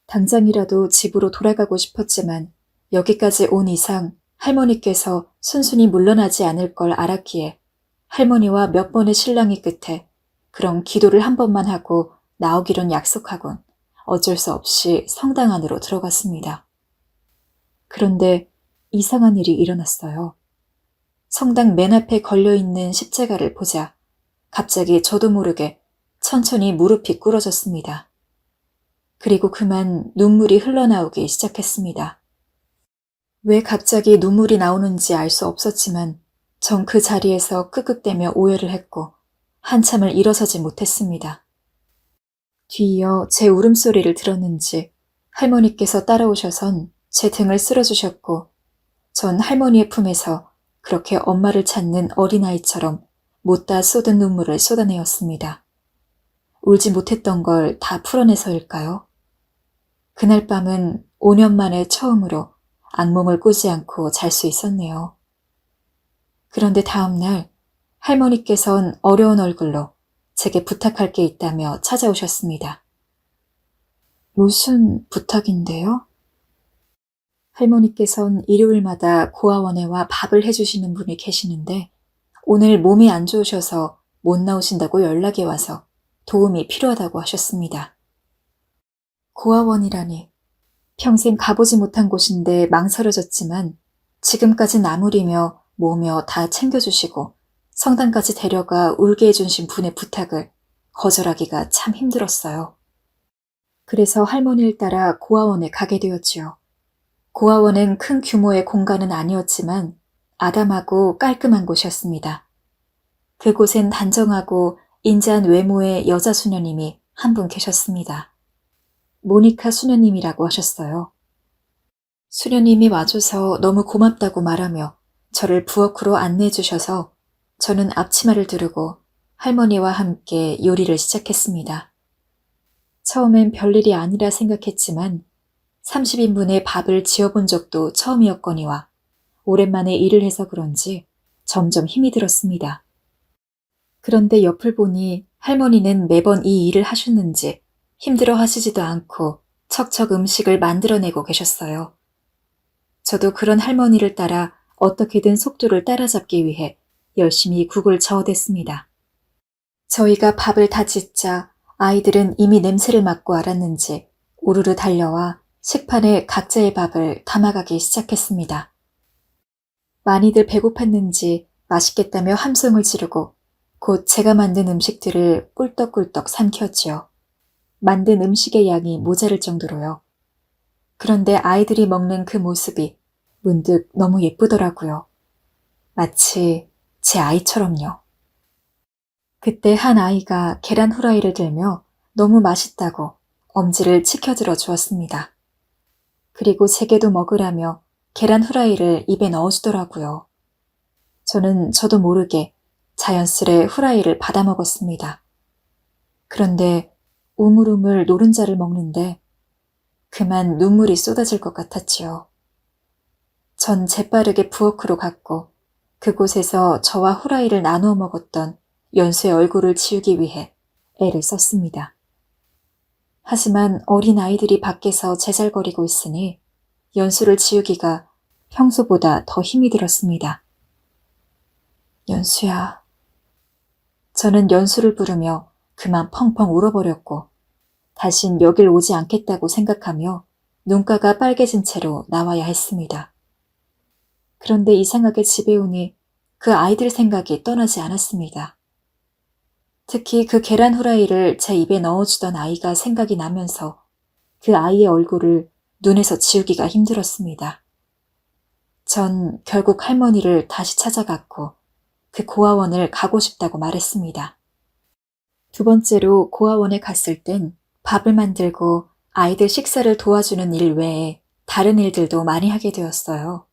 당장이라도 집으로 돌아가고 싶었지만 여기까지 온 이상 할머니께서 순순히 물러나지 않을 걸 알았기에 할머니와 몇 번의 실랑이 끝에 그럼 기도를 한 번만 하고 나오기론 약속하곤 어쩔 수 없이 성당 안으로 들어갔습니다. 그런데 이상한 일이 일어났어요. 성당 맨 앞에 걸려있는 십자가를 보자 갑자기 저도 모르게 천천히 무릎이 꿇어졌습니다. 그리고 그만 눈물이 흘러나오기 시작했습니다. 왜 갑자기 눈물이 나오는지 알 수 없었지만 전 그 자리에서 끄끄대며 오열을 했고 한참을 일어서지 못했습니다. 뒤이어 제 울음소리를 들었는지 할머니께서 따라오셔선 제 등을 쓸어주셨고 전 할머니의 품에서 그렇게 엄마를 찾는 어린아이처럼 못다 쏟은 눈물을 쏟아내었습니다. 울지 못했던 걸 다 풀어내서일까요? 그날 밤은 5년 만에 처음으로 악몽을 꾸지 않고 잘 수 있었네요. 그런데 다음 날 할머니께선 어려운 얼굴로 제게 부탁할 게 있다며 찾아오셨습니다. 무슨 부탁인데요? 할머니께선 일요일마다 고아원에 와 밥을 해주시는 분이 계시는데 오늘 몸이 안 좋으셔서 못 나오신다고 연락이 와서 도움이 필요하다고 하셨습니다. 고아원이라니 평생 가보지 못한 곳인데 망설여졌지만 지금까지 나무리며 모며 다 챙겨주시고 성당까지 데려가 울게 해주신 분의 부탁을 거절하기가 참 힘들었어요. 그래서 할머니를 따라 고아원에 가게 되었지요. 고아원은 큰 규모의 공간은 아니었지만 아담하고 깔끔한 곳이었습니다. 그곳엔 단정하고 인자한 외모의 여자 수녀님이 한 분 계셨습니다. 모니카 수녀님이라고 하셨어요. 수녀님이 와줘서 너무 고맙다고 말하며 저를 부엌으로 안내해 주셔서 저는 앞치마를 두르고 할머니와 함께 요리를 시작했습니다. 처음엔 별일이 아니라 생각했지만 30인분의 밥을 지어본 적도 처음이었거니와 오랜만에 일을 해서 그런지 점점 힘이 들었습니다. 그런데 옆을 보니 할머니는 매번 이 일을 하셨는지 힘들어 하시지도 않고 척척 음식을 만들어내고 계셨어요. 저도 그런 할머니를 따라 어떻게든 속도를 따라잡기 위해 열심히 국을 저어댔습니다. 저희가 밥을 다 짓자 아이들은 이미 냄새를 맡고 알았는지 우르르 달려와 식판에 각자의 밥을 담아가기 시작했습니다. 많이들 배고팠는지 맛있겠다며 함성을 지르고 곧 제가 만든 음식들을 꿀떡꿀떡 삼켰지요. 만든 음식의 양이 모자랄 정도로요. 그런데 아이들이 먹는 그 모습이 문득 너무 예쁘더라고요. 마치 제 아이처럼요. 그때 한 아이가 계란 후라이를 들며 너무 맛있다고 엄지를 치켜들어 주었습니다. 그리고 제게도 먹으라며 계란 후라이를 입에 넣어주더라고요. 저는 저도 모르게 자연스레 후라이를 받아 먹었습니다. 그런데 우물우물 노른자를 먹는데 그만 눈물이 쏟아질 것 같았지요. 전 재빠르게 부엌으로 갔고 그곳에서 저와 후라이를 나누어 먹었던 연수의 얼굴을 지우기 위해 애를 썼습니다. 하지만 어린 아이들이 밖에서 제잘거리고 있으니 연수를 지우기가 평소보다 더 힘이 들었습니다. 연수야. 저는 연수를 부르며 그만 펑펑 울어버렸고 다신 여길 오지 않겠다고 생각하며 눈가가 빨개진 채로 나와야 했습니다. 그런데 이상하게 집에 오니 그 아이들 생각이 떠나지 않았습니다. 특히 그 계란 후라이를 제 입에 넣어주던 아이가 생각이 나면서 그 아이의 얼굴을 눈에서 지우기가 힘들었습니다. 전 결국 할머니를 다시 찾아갔고 그 고아원을 가고 싶다고 말했습니다. 두 번째로 고아원에 갔을 땐 밥을 만들고 아이들 식사를 도와주는 일 외에 다른 일들도 많이 하게 되었어요.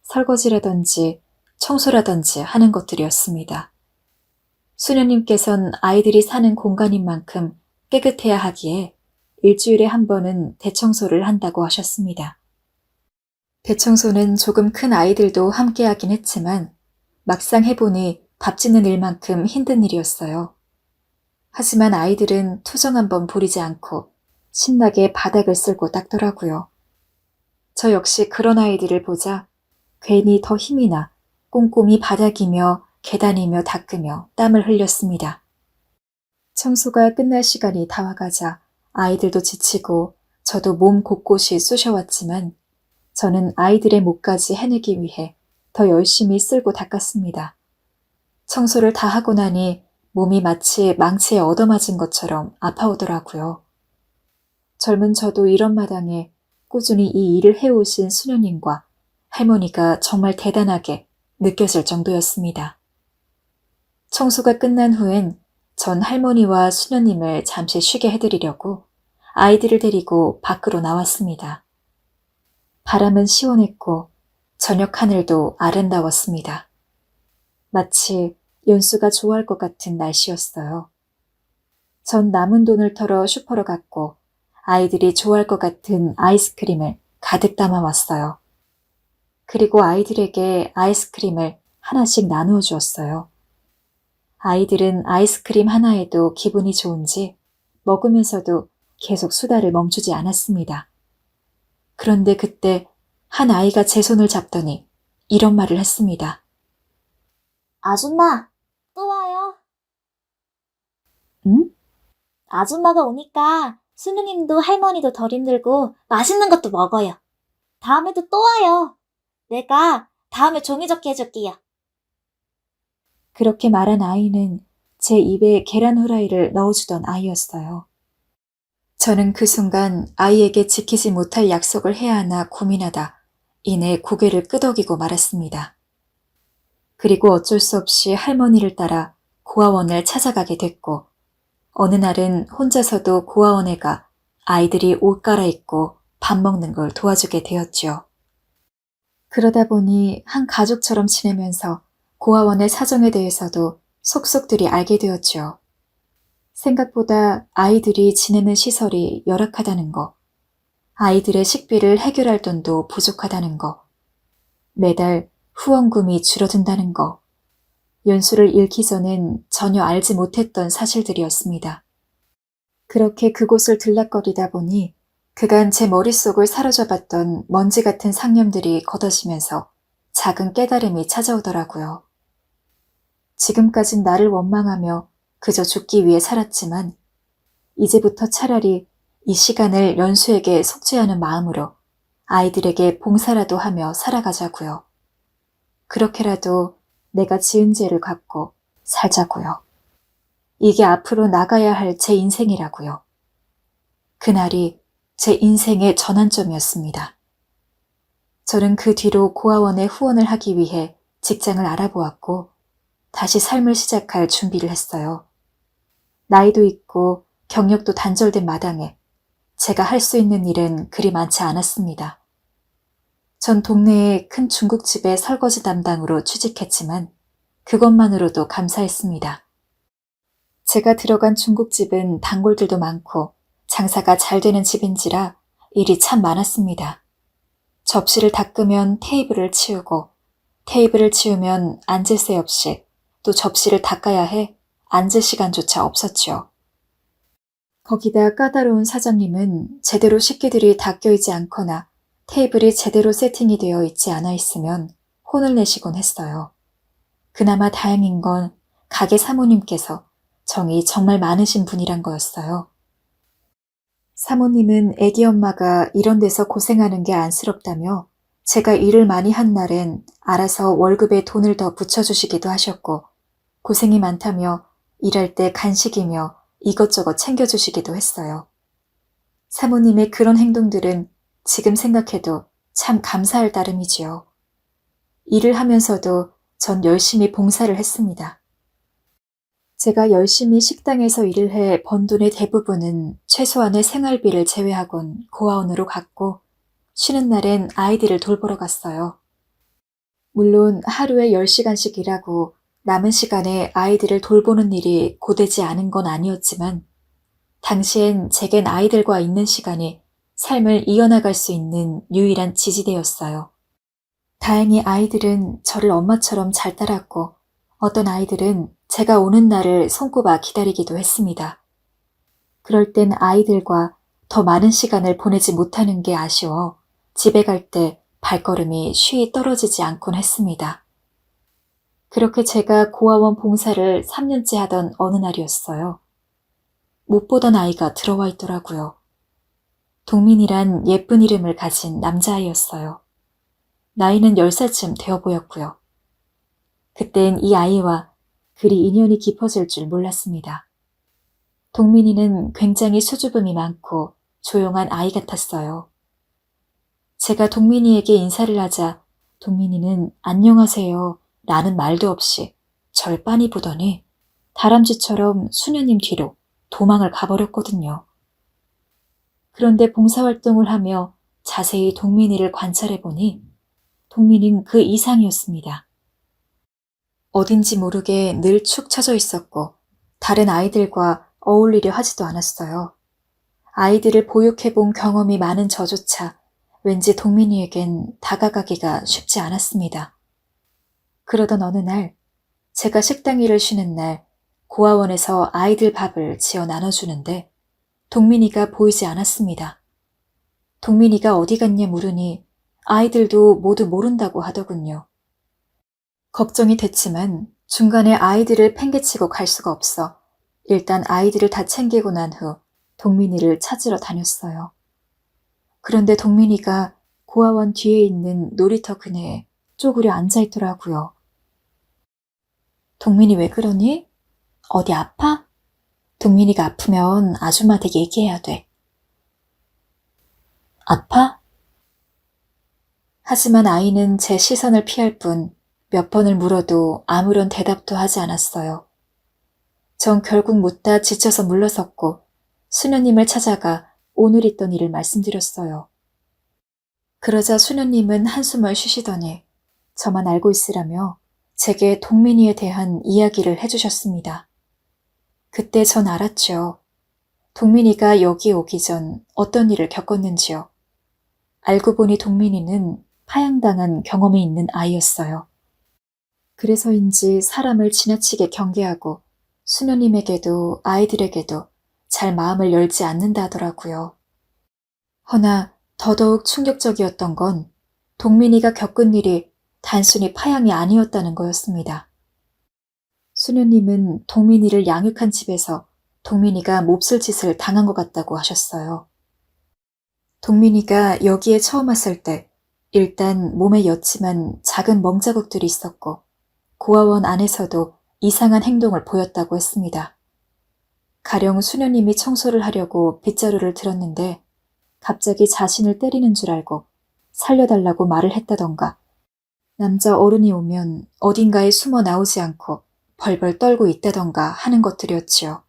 설거지라든지 청소라든지 하는 것들이었습니다. 수녀님께선 아이들이 사는 공간인 만큼 깨끗해야 하기에 일주일에 한 번은 대청소를 한다고 하셨습니다. 대청소는 조금 큰 아이들도 함께 하긴 했지만 막상 해보니 밥 짓는 일만큼 힘든 일이었어요. 하지만 아이들은 투정 한번 부리지 않고 신나게 바닥을 쓸고 닦더라고요. 저 역시 그런 아이들을 보자 괜히 더 힘이 나 꼼꼼히 바닥이며 계단이며 닦으며 땀을 흘렸습니다. 청소가 끝날 시간이 다와가자 아이들도 지치고 저도 몸 곳곳이 쑤셔왔지만 저는 아이들의 목까지 해내기 위해 더 열심히 쓸고 닦았습니다. 청소를 다 하고 나니 몸이 마치 망치에 얻어맞은 것처럼 아파오더라고요. 젊은 저도 이런 마당에 꾸준히 이 일을 해오신 수녀님과 할머니가 정말 대단하게 느껴질 정도였습니다. 청소가 끝난 후엔 전 할머니와 수녀님을 잠시 쉬게 해드리려고 아이들을 데리고 밖으로 나왔습니다. 바람은 시원했고 저녁 하늘도 아름다웠습니다. 마치 연수가 좋아할 것 같은 날씨였어요. 전 남은 돈을 털어 슈퍼로 갔고 아이들이 좋아할 것 같은 아이스크림을 가득 담아왔어요. 그리고 아이들에게 아이스크림을 하나씩 나누어 주었어요. 아이들은 아이스크림 하나에도 기분이 좋은지 먹으면서도 계속 수다를 멈추지 않았습니다. 그런데 그때 한 아이가 제 손을 잡더니 이런 말을 했습니다. 아줌마, 또 와요. 응? 아줌마가 오니까 수누님도 할머니도 덜 힘들고 맛있는 것도 먹어요. 다음에도 또 와요. 내가 다음에 종이접기 해줄게요. 그렇게 말한 아이는 제 입에 계란 후라이를 넣어주던 아이였어요. 저는 그 순간 아이에게 지키지 못할 약속을 해야 하나 고민하다 이내 고개를 끄덕이고 말았습니다. 그리고 어쩔 수 없이 할머니를 따라 고아원을 찾아가게 됐고 어느 날은 혼자서도 고아원에 가 아이들이 옷 갈아입고 밥 먹는 걸 도와주게 되었죠. 그러다 보니 한 가족처럼 지내면서 고아원의 사정에 대해서도 속속들이 알게 되었죠. 생각보다 아이들이 지내는 시설이 열악하다는 거, 아이들의 식비를 해결할 돈도 부족하다는 거, 매달 후원금이 줄어든다는 거, 연수를 잃기 전엔 전혀 알지 못했던 사실들이었습니다. 그렇게 그곳을 들락거리다 보니 그간 제 머릿속을 사로잡았던 먼지 같은 상념들이 걷어지면서 작은 깨달음이 찾아오더라고요. 지금까진 나를 원망하며 그저 죽기 위해 살았지만 이제부터 차라리 이 시간을 연수에게 속죄하는 마음으로 아이들에게 봉사라도 하며 살아가자고요. 그렇게라도 내가 지은 죄를 갚고 살자고요. 이게 앞으로 나가야 할 제 인생이라고요. 그날이 제 인생의 전환점이었습니다. 저는 그 뒤로 고아원에 후원을 하기 위해 직장을 알아보았고 다시 삶을 시작할 준비를 했어요. 나이도 있고 경력도 단절된 마당에 제가 할 수 있는 일은 그리 많지 않았습니다. 전 동네의 큰 중국집의 설거지 담당으로 취직했지만 그것만으로도 감사했습니다. 제가 들어간 중국집은 단골들도 많고 장사가 잘 되는 집인지라 일이 참 많았습니다. 접시를 닦으면 테이블을 치우고 테이블을 치우면 앉을 새 없이 또 접시를 닦아야 해 앉을 시간조차 없었죠. 거기다 까다로운 사장님은 제대로 식기들이 닦여있지 않거나 테이블이 제대로 세팅이 되어 있지 않아 있으면 혼을 내시곤 했어요. 그나마 다행인 건 가게 사모님께서 정이 정말 많으신 분이란 거였어요. 사모님은 애기 엄마가 이런 데서 고생하는 게 안쓰럽다며 제가 일을 많이 한 날엔 알아서 월급에 돈을 더 붙여주시기도 하셨고 고생이 많다며 일할 때 간식이며 이것저것 챙겨주시기도 했어요. 사모님의 그런 행동들은 지금 생각해도 참 감사할 따름이지요. 일을 하면서도 전 열심히 봉사를 했습니다. 제가 열심히 식당에서 일을 해 번 돈의 대부분은 최소한의 생활비를 제외하곤 고아원으로 갔고 쉬는 날엔 아이들을 돌보러 갔어요. 물론 하루에 10시간씩 일하고 남은 시간에 아이들을 돌보는 일이 고되지 않은 건 아니었지만 당시엔 제겐 아이들과 있는 시간이 삶을 이어나갈 수 있는 유일한 지지대였어요. 다행히 아이들은 저를 엄마처럼 잘 따랐고 어떤 아이들은 제가 오는 날을 손꼽아 기다리기도 했습니다. 그럴 땐 아이들과 더 많은 시간을 보내지 못하는 게 아쉬워 집에 갈 때 발걸음이 쉬이 떨어지지 않곤 했습니다. 그렇게 제가 고아원 봉사를 3년째 하던 어느 날이었어요. 못 보던 아이가 들어와 있더라고요. 동민이란 예쁜 이름을 가진 남자아이였어요. 나이는 10살쯤 되어 보였고요. 그땐 이 아이와 그리 인연이 깊어질 줄 몰랐습니다. 동민이는 굉장히 수줍음이 많고 조용한 아이 같았어요. 제가 동민이에게 인사를 하자 동민이는 안녕하세요 라는 말도 없이 절 빤히 보더니 다람쥐처럼 수녀님 뒤로 도망을 가버렸거든요. 그런데 봉사활동을 하며 자세히 동민이를 관찰해보니 동민이는 그 이상이었습니다. 어딘지 모르게 늘 축 처져 있었고 다른 아이들과 어울리려 하지도 않았어요. 아이들을 보육해본 경험이 많은 저조차 왠지 동민이에겐 다가가기가 쉽지 않았습니다. 그러던 어느 날 제가 식당 일을 쉬는 날 고아원에서 아이들 밥을 지어 나눠주는데 동민이가 보이지 않았습니다. 동민이가 어디 갔냐 물으니 아이들도 모두 모른다고 하더군요. 걱정이 됐지만 중간에 아이들을 팽개치고 갈 수가 없어 일단 아이들을 다 챙기고 난 후 동민이를 찾으러 다녔어요. 그런데 동민이가 고아원 뒤에 있는 놀이터 그네에 쪼그려 앉아있더라고요. 동민이 왜 그러니? 어디 아파? 동민이가 아프면 아줌마한테 얘기해야 돼. 아파? 하지만 아이는 제 시선을 피할 뿐 몇 번을 물어도 아무런 대답도 하지 않았어요. 전 결국 묻다 지쳐서 물러섰고 수녀님을 찾아가 오늘 있던 일을 말씀드렸어요. 그러자 수녀님은 한숨을 쉬시더니 저만 알고 있으라며 제게 동민이에 대한 이야기를 해주셨습니다. 그때 전 알았죠. 동민이가 여기 오기 전 어떤 일을 겪었는지요. 알고 보니 동민이는 파양당한 경험이 있는 아이였어요. 그래서인지 사람을 지나치게 경계하고 수녀님에게도 아이들에게도 잘 마음을 열지 않는다 하더라고요. 허나 더더욱 충격적이었던 건 동민이가 겪은 일이 단순히 파양이 아니었다는 거였습니다. 수녀님은 동민이를 양육한 집에서 동민이가 몹쓸 짓을 당한 것 같다고 하셨어요. 동민이가 여기에 처음 왔을 때 일단 몸에 옅지만 작은 멍자국들이 있었고 고아원 안에서도 이상한 행동을 보였다고 했습니다. 가령 수녀님이 청소를 하려고 빗자루를 들었는데 갑자기 자신을 때리는 줄 알고 살려달라고 말을 했다던가 남자 어른이 오면 어딘가에 숨어 나오지 않고 벌벌 떨고 있다던가 하는 것들이었지요.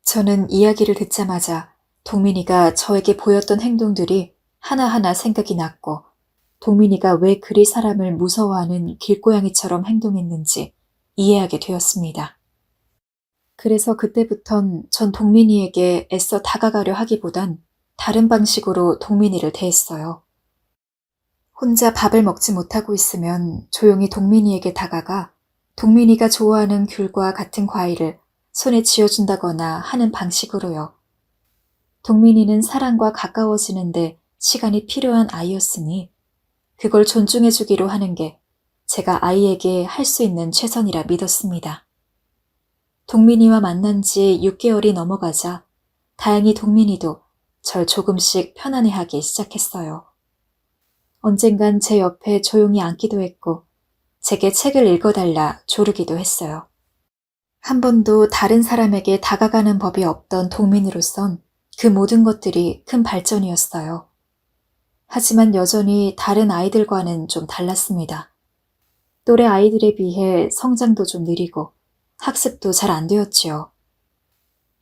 저는 이야기를 듣자마자 동민이가 저에게 보였던 행동들이 하나하나 생각이 났고 동민이가 왜 그리 사람을 무서워하는 길고양이처럼 행동했는지 이해하게 되었습니다. 그래서 그때부턴 전 동민이에게 애써 다가가려 하기보단 다른 방식으로 동민이를 대했어요. 혼자 밥을 먹지 못하고 있으면 조용히 동민이에게 다가가 동민이가 좋아하는 귤과 같은 과일을 손에 쥐어준다거나 하는 방식으로요. 동민이는 사랑과 가까워지는데 시간이 필요한 아이였으니 그걸 존중해주기로 하는 게 제가 아이에게 할 수 있는 최선이라 믿었습니다. 동민이와 만난 지 6개월이 넘어가자 다행히 동민이도 절 조금씩 편안해하기 시작했어요. 언젠간 제 옆에 조용히 앉기도 했고 제게 책을 읽어달라 조르기도 했어요. 한 번도 다른 사람에게 다가가는 법이 없던 동민이로선 그 모든 것들이 큰 발전이었어요. 하지만 여전히 다른 아이들과는 좀 달랐습니다. 또래 아이들에 비해 성장도 좀 느리고 학습도 잘 안 되었지요.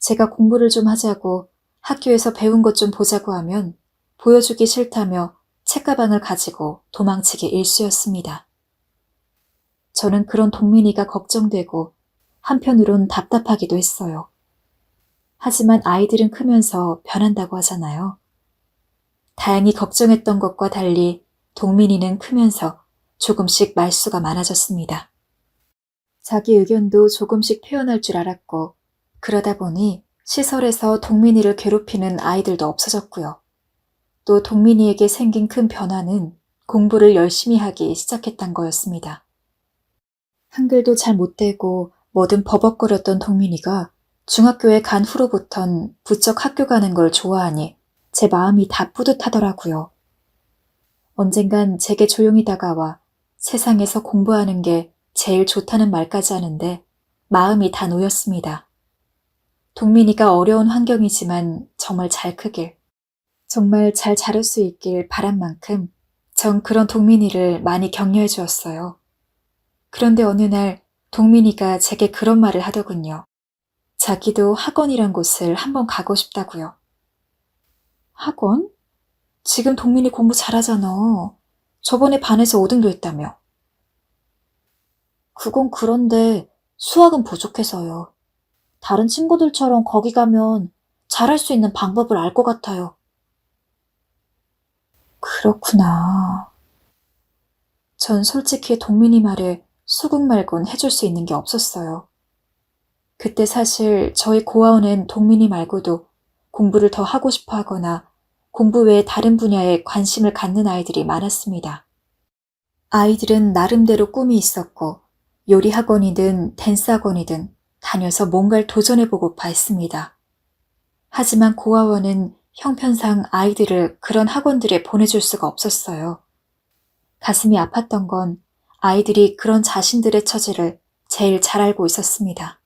제가 공부를 좀 하자고 학교에서 배운 것 좀 보자고 하면 보여주기 싫다며 책가방을 가지고 도망치기 일쑤였습니다. 저는 그런 동민이가 걱정되고 한편으론 답답하기도 했어요. 하지만 아이들은 크면서 변한다고 하잖아요. 다행히 걱정했던 것과 달리 동민이는 크면서 조금씩 말수가 많아졌습니다. 자기 의견도 조금씩 표현할 줄 알았고 그러다 보니 시설에서 동민이를 괴롭히는 아이들도 없어졌고요. 또 동민이에게 생긴 큰 변화는 공부를 열심히 하기 시작했단 거였습니다. 한글도 잘 못 대고 뭐든 버벅거렸던 동민이가 중학교에 간 후로부턴 부쩍 학교 가는 걸 좋아하니 제 마음이 다 뿌듯하더라고요. 언젠간 제게 조용히 다가와 세상에서 공부하는 게 제일 좋다는 말까지 하는데 마음이 다 놓였습니다. 동민이가 어려운 환경이지만 정말 잘 크길, 정말 잘 자랄 수 있길 바란 만큼 전 그런 동민이를 많이 격려해 주었어요. 그런데 어느 날 동민이가 제게 그런 말을 하더군요. 자기도 학원이란 곳을 한번 가고 싶다고요. 학원? 지금 동민이 공부 잘하잖아. 저번에 반에서 5등도 했다며. 그건 그런데 수학은 부족해서요. 다른 친구들처럼 거기 가면 잘할 수 있는 방법을 알 것 같아요. 그렇구나. 전 솔직히 동민이 말에 수긍 말곤 해줄 수 있는 게 없었어요. 그때 사실 저희 고아원엔 동민이 말고도 공부를 더 하고 싶어 하거나 공부 외에 다른 분야에 관심을 갖는 아이들이 많았습니다. 아이들은 나름대로 꿈이 있었고 요리 학원이든 댄스 학원이든 다녀서 뭔가를 도전해보고파 했습니다. 하지만 고아원은 형편상 아이들을 그런 학원들에 보내줄 수가 없었어요. 가슴이 아팠던 건 아이들이 그런 자신들의 처지를 제일 잘 알고 있었습니다.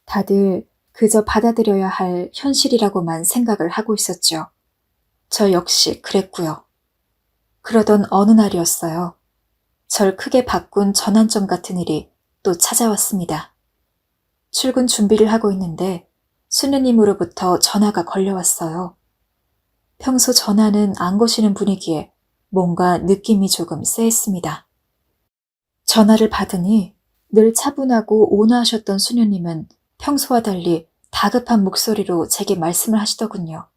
다들 그저 받아들여야 할 현실이라고만 생각을 하고 있었죠. 저 역시 그랬고요. 그러던 어느 날이었어요. 절 크게 바꾼 전환점 같은 일이 또 찾아왔습니다. 출근 준비를 하고 있는데 수녀님으로부터 전화가 걸려왔어요. 평소 전화는 안 거시는 분위기에 뭔가 느낌이 조금 쎄했습니다. 전화를 받으니 늘 차분하고 온화하셨던 수녀님은 평소와 달리 다급한 목소리로 제게 말씀을 하시더군요.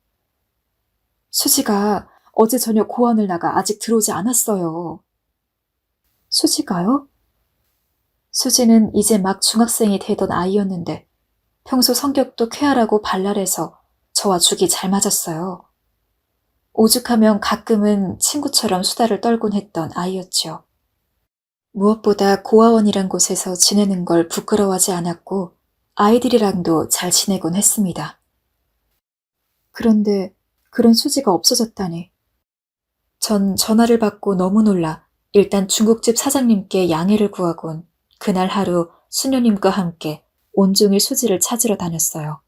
수지가 어제 저녁 고아원을 나가 아직 들어오지 않았어요. 수지가요? 수지는 이제 막 중학생이 되던 아이였는데 평소 성격도 쾌활하고 발랄해서 저와 죽이 잘 맞았어요. 오죽하면 가끔은 친구처럼 수다를 떨곤 했던 아이였죠. 무엇보다 고아원이란 곳에서 지내는 걸 부끄러워하지 않았고 아이들이랑도 잘 지내곤 했습니다. 그런데 그런 수지가 없어졌다니. 전 전화를 받고 너무 놀라 일단 중국집 사장님께 양해를 구하곤 그날 하루 수녀님과 함께 온종일 수지를 찾으러 다녔어요.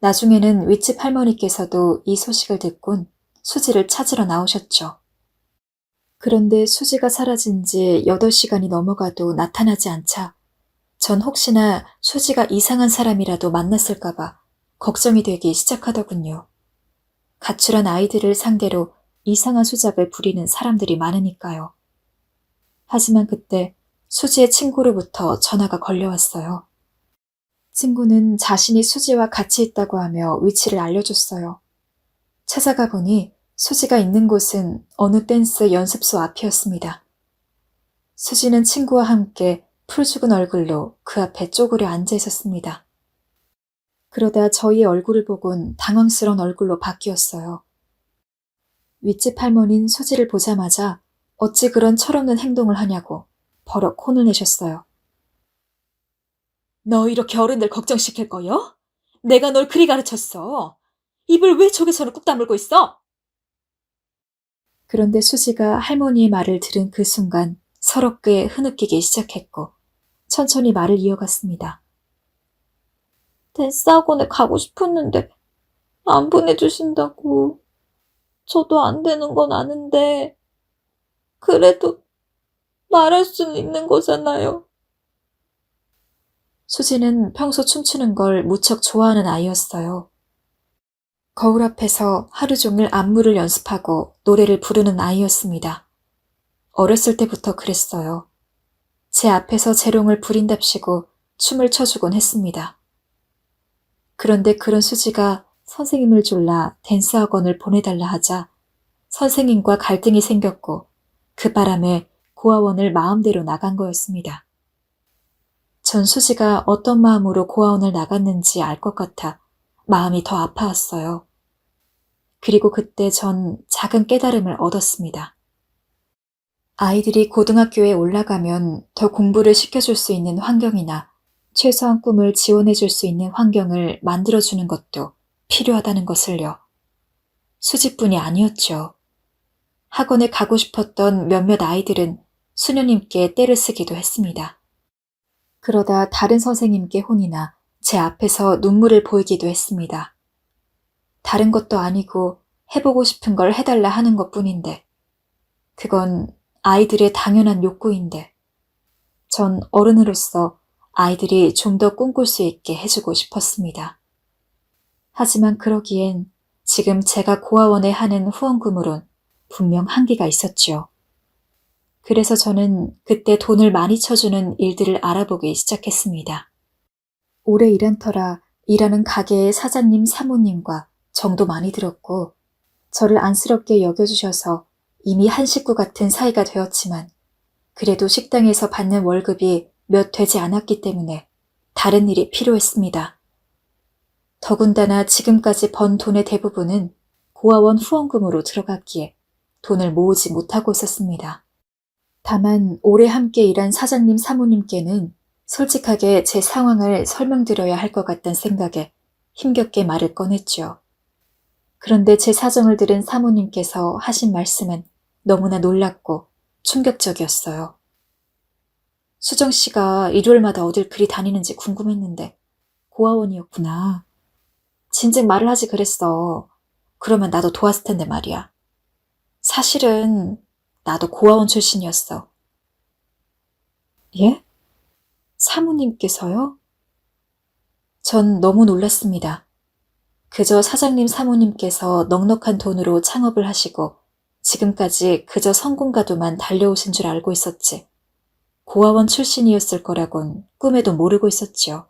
나중에는 윗집 할머니께서도 이 소식을 듣곤 수지를 찾으러 나오셨죠. 그런데 수지가 사라진 지 8시간이 넘어가도 나타나지 않자 전 혹시나 수지가 이상한 사람이라도 만났을까봐 걱정이 되기 시작하더군요. 가출한 아이들을 상대로 이상한 수작을 부리는 사람들이 많으니까요. 하지만 그때 수지의 친구로부터 전화가 걸려왔어요. 친구는 자신이 수지와 같이 있다고 하며 위치를 알려줬어요. 찾아가 보니 수지가 있는 곳은 어느 댄스 연습소 앞이었습니다. 수지는 친구와 함께 풀 죽은 얼굴로 그 앞에 쪼그려 앉아 있었습니다. 그러다 저희의 얼굴을 보곤 당황스러운 얼굴로 바뀌었어요. 윗집 할머니는 수지를 보자마자 어찌 그런 철없는 행동을 하냐고 버럭 혼을 내셨어요. 너 이렇게 어른들 걱정시킬 거요? 내가 널 그리 가르쳤어. 입을 왜 저기서는 꾹 다물고 있어? 그런데 수지가 할머니의 말을 들은 그 순간 서럽게 흐느끼기 시작했고 천천히 말을 이어갔습니다. 댄스 학원에 가고 싶었는데 안 보내주신다고. 저도 안 되는 건 아는데 그래도 말할 수는 있는 거잖아요. 수지는 평소 춤추는 걸 무척 좋아하는 아이였어요. 거울 앞에서 하루 종일 안무를 연습하고 노래를 부르는 아이였습니다. 어렸을 때부터 그랬어요. 제 앞에서 재롱을 부린답시고 춤을 춰주곤 했습니다. 그런데 그런 수지가 선생님을 졸라 댄스 학원을 보내달라 하자 선생님과 갈등이 생겼고 그 바람에 고아원을 마음대로 나간 거였습니다. 전 수지가 어떤 마음으로 고아원을 나갔는지 알 것 같아 마음이 더 아파왔어요. 그리고 그때 전 작은 깨달음을 얻었습니다. 아이들이 고등학교에 올라가면 더 공부를 시켜줄 수 있는 환경이나 최소한 꿈을 지원해줄 수 있는 환경을 만들어주는 것도 필요하다는 것을요. 수지뿐이 아니었죠. 학원에 가고 싶었던 몇몇 아이들은 수녀님께 떼를 쓰기도 했습니다. 그러다 다른 선생님께 혼이나 제 앞에서 눈물을 보이기도 했습니다. 다른 것도 아니고 해보고 싶은 걸 해달라 하는 것뿐인데 그건 아이들의 당연한 욕구인데 전 어른으로서 아이들이 좀 더 꿈꿀 수 있게 해주고 싶었습니다. 하지만 그러기엔 지금 제가 고아원에 하는 후원금으론 분명 한계가 있었죠. 그래서 저는 그때 돈을 많이 쳐주는 일들을 알아보기 시작했습니다. 오래 일한 터라 일하는 가게의 사장님 사모님과 정도 많이 들었고 저를 안쓰럽게 여겨주셔서 이미 한 식구 같은 사이가 되었지만 그래도 식당에서 받는 월급이 몇 되지 않았기 때문에 다른 일이 필요했습니다. 더군다나 지금까지 번 돈의 대부분은 고아원 후원금으로 들어갔기에 돈을 모으지 못하고 있었습니다. 다만 오래 함께 일한 사장님 사모님께는 솔직하게 제 상황을 설명드려야 할 것 같다는 생각에 힘겹게 말을 꺼냈죠. 그런데 제 사정을 들은 사모님께서 하신 말씀은 너무나 놀랍고 충격적이었어요. 수정 씨가 일요일마다 어딜 그리 다니는지 궁금했는데 고아원이었구나. 진즉 말을 하지 그랬어. 그러면 나도 도왔을 텐데 말이야. 사실은 나도 고아원 출신이었어. 예? 사모님께서요? 전 너무 놀랐습니다. 그저 사장님 사모님께서 넉넉한 돈으로 창업을 하시고 지금까지 그저 성공가도만 달려오신 줄 알고 있었지. 고아원 출신이었을 거라곤 꿈에도 모르고 있었지요.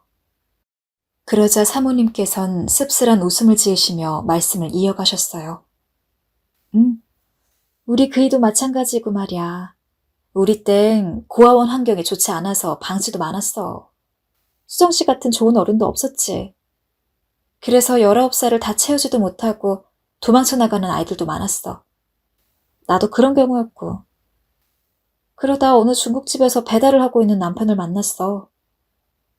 그러자 사모님께선 씁쓸한 웃음을 지으시며 말씀을 이어가셨어요. 우리 그이도 마찬가지고 말이야. 우리 땐 고아원 환경이 좋지 않아서 방치도 많았어. 수정씨 같은 좋은 어른도 없었지. 그래서 19살을 다 채우지도 못하고 도망쳐 나가는 아이들도 많았어. 나도 그런 경우였고. 그러다 어느 중국집에서 배달을 하고 있는 남편을 만났어.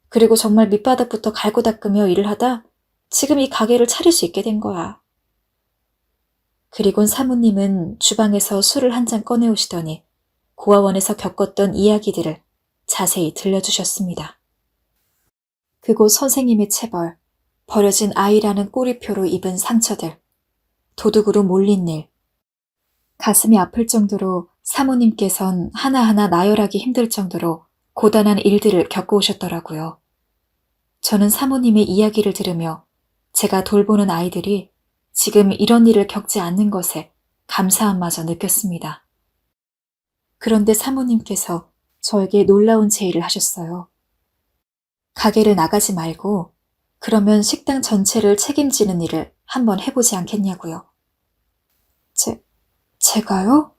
그리고 정말 밑바닥부터 갈고 닦으며 일을 하다 지금 이 가게를 차릴 수 있게 된 거야. 그리곤 사모님은 주방에서 술을 한 잔 꺼내오시더니 고아원에서 겪었던 이야기들을 자세히 들려주셨습니다. 그곳 선생님의 체벌, 버려진 아이라는 꼬리표로 입은 상처들, 도둑으로 몰린 일, 가슴이 아플 정도로 사모님께선 하나하나 나열하기 힘들 정도로 고단한 일들을 겪어오셨더라고요. 저는 사모님의 이야기를 들으며 제가 돌보는 아이들이 지금 이런 일을 겪지 않는 것에 감사함마저 느꼈습니다. 그런데 사모님께서 저에게 놀라운 제의를 하셨어요. 가게를 나가지 말고 그러면 식당 전체를 책임지는 일을 한번 해보지 않겠냐고요. 제가요?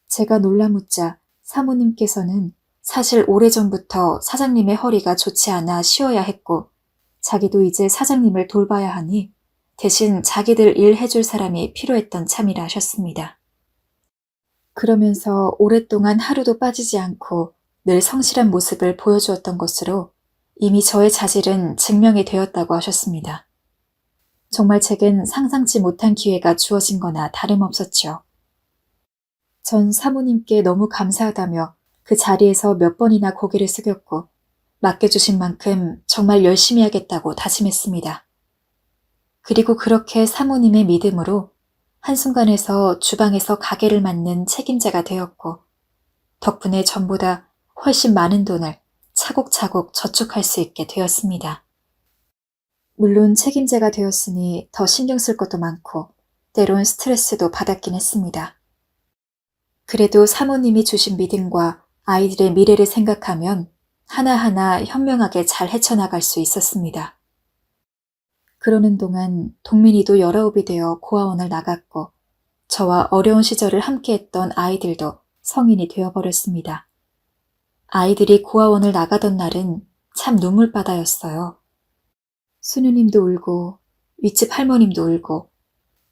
제가 놀라묻자 사모님께서는 사실 오래전부터 사장님의 허리가 좋지 않아 쉬어야 했고 자기도 이제 사장님을 돌봐야 하니 대신 자기들 일 해줄 사람이 필요했던 참이라 하셨습니다. 그러면서 오랫동안 하루도 빠지지 않고 늘 성실한 모습을 보여주었던 것으로 이미 저의 자질은 증명이 되었다고 하셨습니다. 정말 제겐 상상치 못한 기회가 주어진 거나 다름없었죠. 전 사모님께 너무 감사하다며 그 자리에서 몇 번이나 고개를 숙였고 맡겨주신 만큼 정말 열심히 하겠다고 다짐했습니다. 그리고 그렇게 사모님의 믿음으로 한순간에서 주방에서 가게를 맡는 책임자가 되었고 덕분에 전보다 훨씬 많은 돈을 차곡차곡 저축할 수 있게 되었습니다. 물론 책임자가 되었으니 더 신경 쓸 것도 많고 때론 스트레스도 받았긴 했습니다. 그래도 사모님이 주신 믿음과 아이들의 미래를 생각하면 하나하나 현명하게 잘 헤쳐나갈 수 있었습니다. 그러는 동안 동민이도 19이 되어 고아원을 나갔고 저와 어려운 시절을 함께했던 아이들도 성인이 되어버렸습니다. 아이들이 고아원을 나가던 날은 참 눈물바다였어요. 수녀님도 울고 윗집 할머님도 울고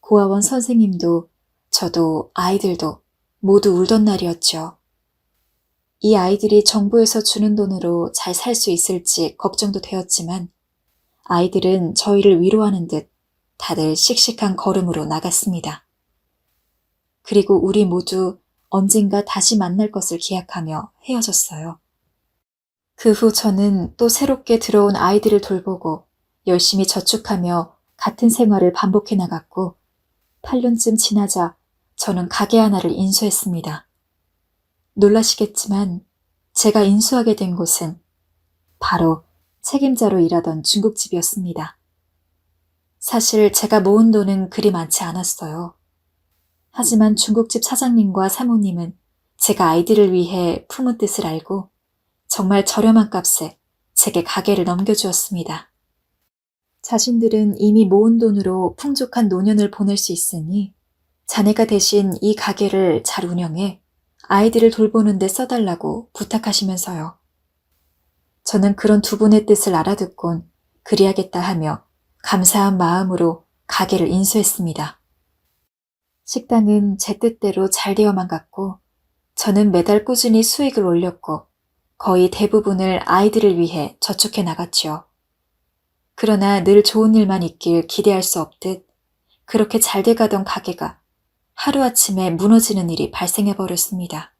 고아원 선생님도 저도 아이들도 모두 울던 날이었죠. 이 아이들이 정부에서 주는 돈으로 잘 살 수 있을지 걱정도 되었지만 아이들은 저희를 위로하는 듯 다들 씩씩한 걸음으로 나갔습니다. 그리고 우리 모두 언젠가 다시 만날 것을 기약하며 헤어졌어요. 그 후 저는 또 새롭게 들어온 아이들을 돌보고 열심히 저축하며 같은 생활을 반복해 나갔고 8년쯤 지나자 저는 가게 하나를 인수했습니다. 놀라시겠지만 제가 인수하게 된 곳은 바로 책임자로 일하던 중국집이었습니다. 사실 제가 모은 돈은 그리 많지 않았어요. 하지만 중국집 사장님과 사모님은 제가 아이들을 위해 품은 뜻을 알고 정말 저렴한 값에 제게 가게를 넘겨주었습니다. 자신들은 이미 모은 돈으로 풍족한 노년을 보낼 수 있으니 자네가 대신 이 가게를 잘 운영해 아이들을 돌보는 데 써달라고 부탁하시면서요. 저는 그런 두 분의 뜻을 알아듣곤 그리하겠다 하며 감사한 마음으로 가게를 인수했습니다. 식당은 제 뜻대로 잘 되어만 갔고 저는 매달 꾸준히 수익을 올렸고 거의 대부분을 아이들을 위해 저축해 나갔죠. 그러나 늘 좋은 일만 있길 기대할 수 없듯 그렇게 잘 돼가던 가게가 하루아침에 무너지는 일이 발생해버렸습니다.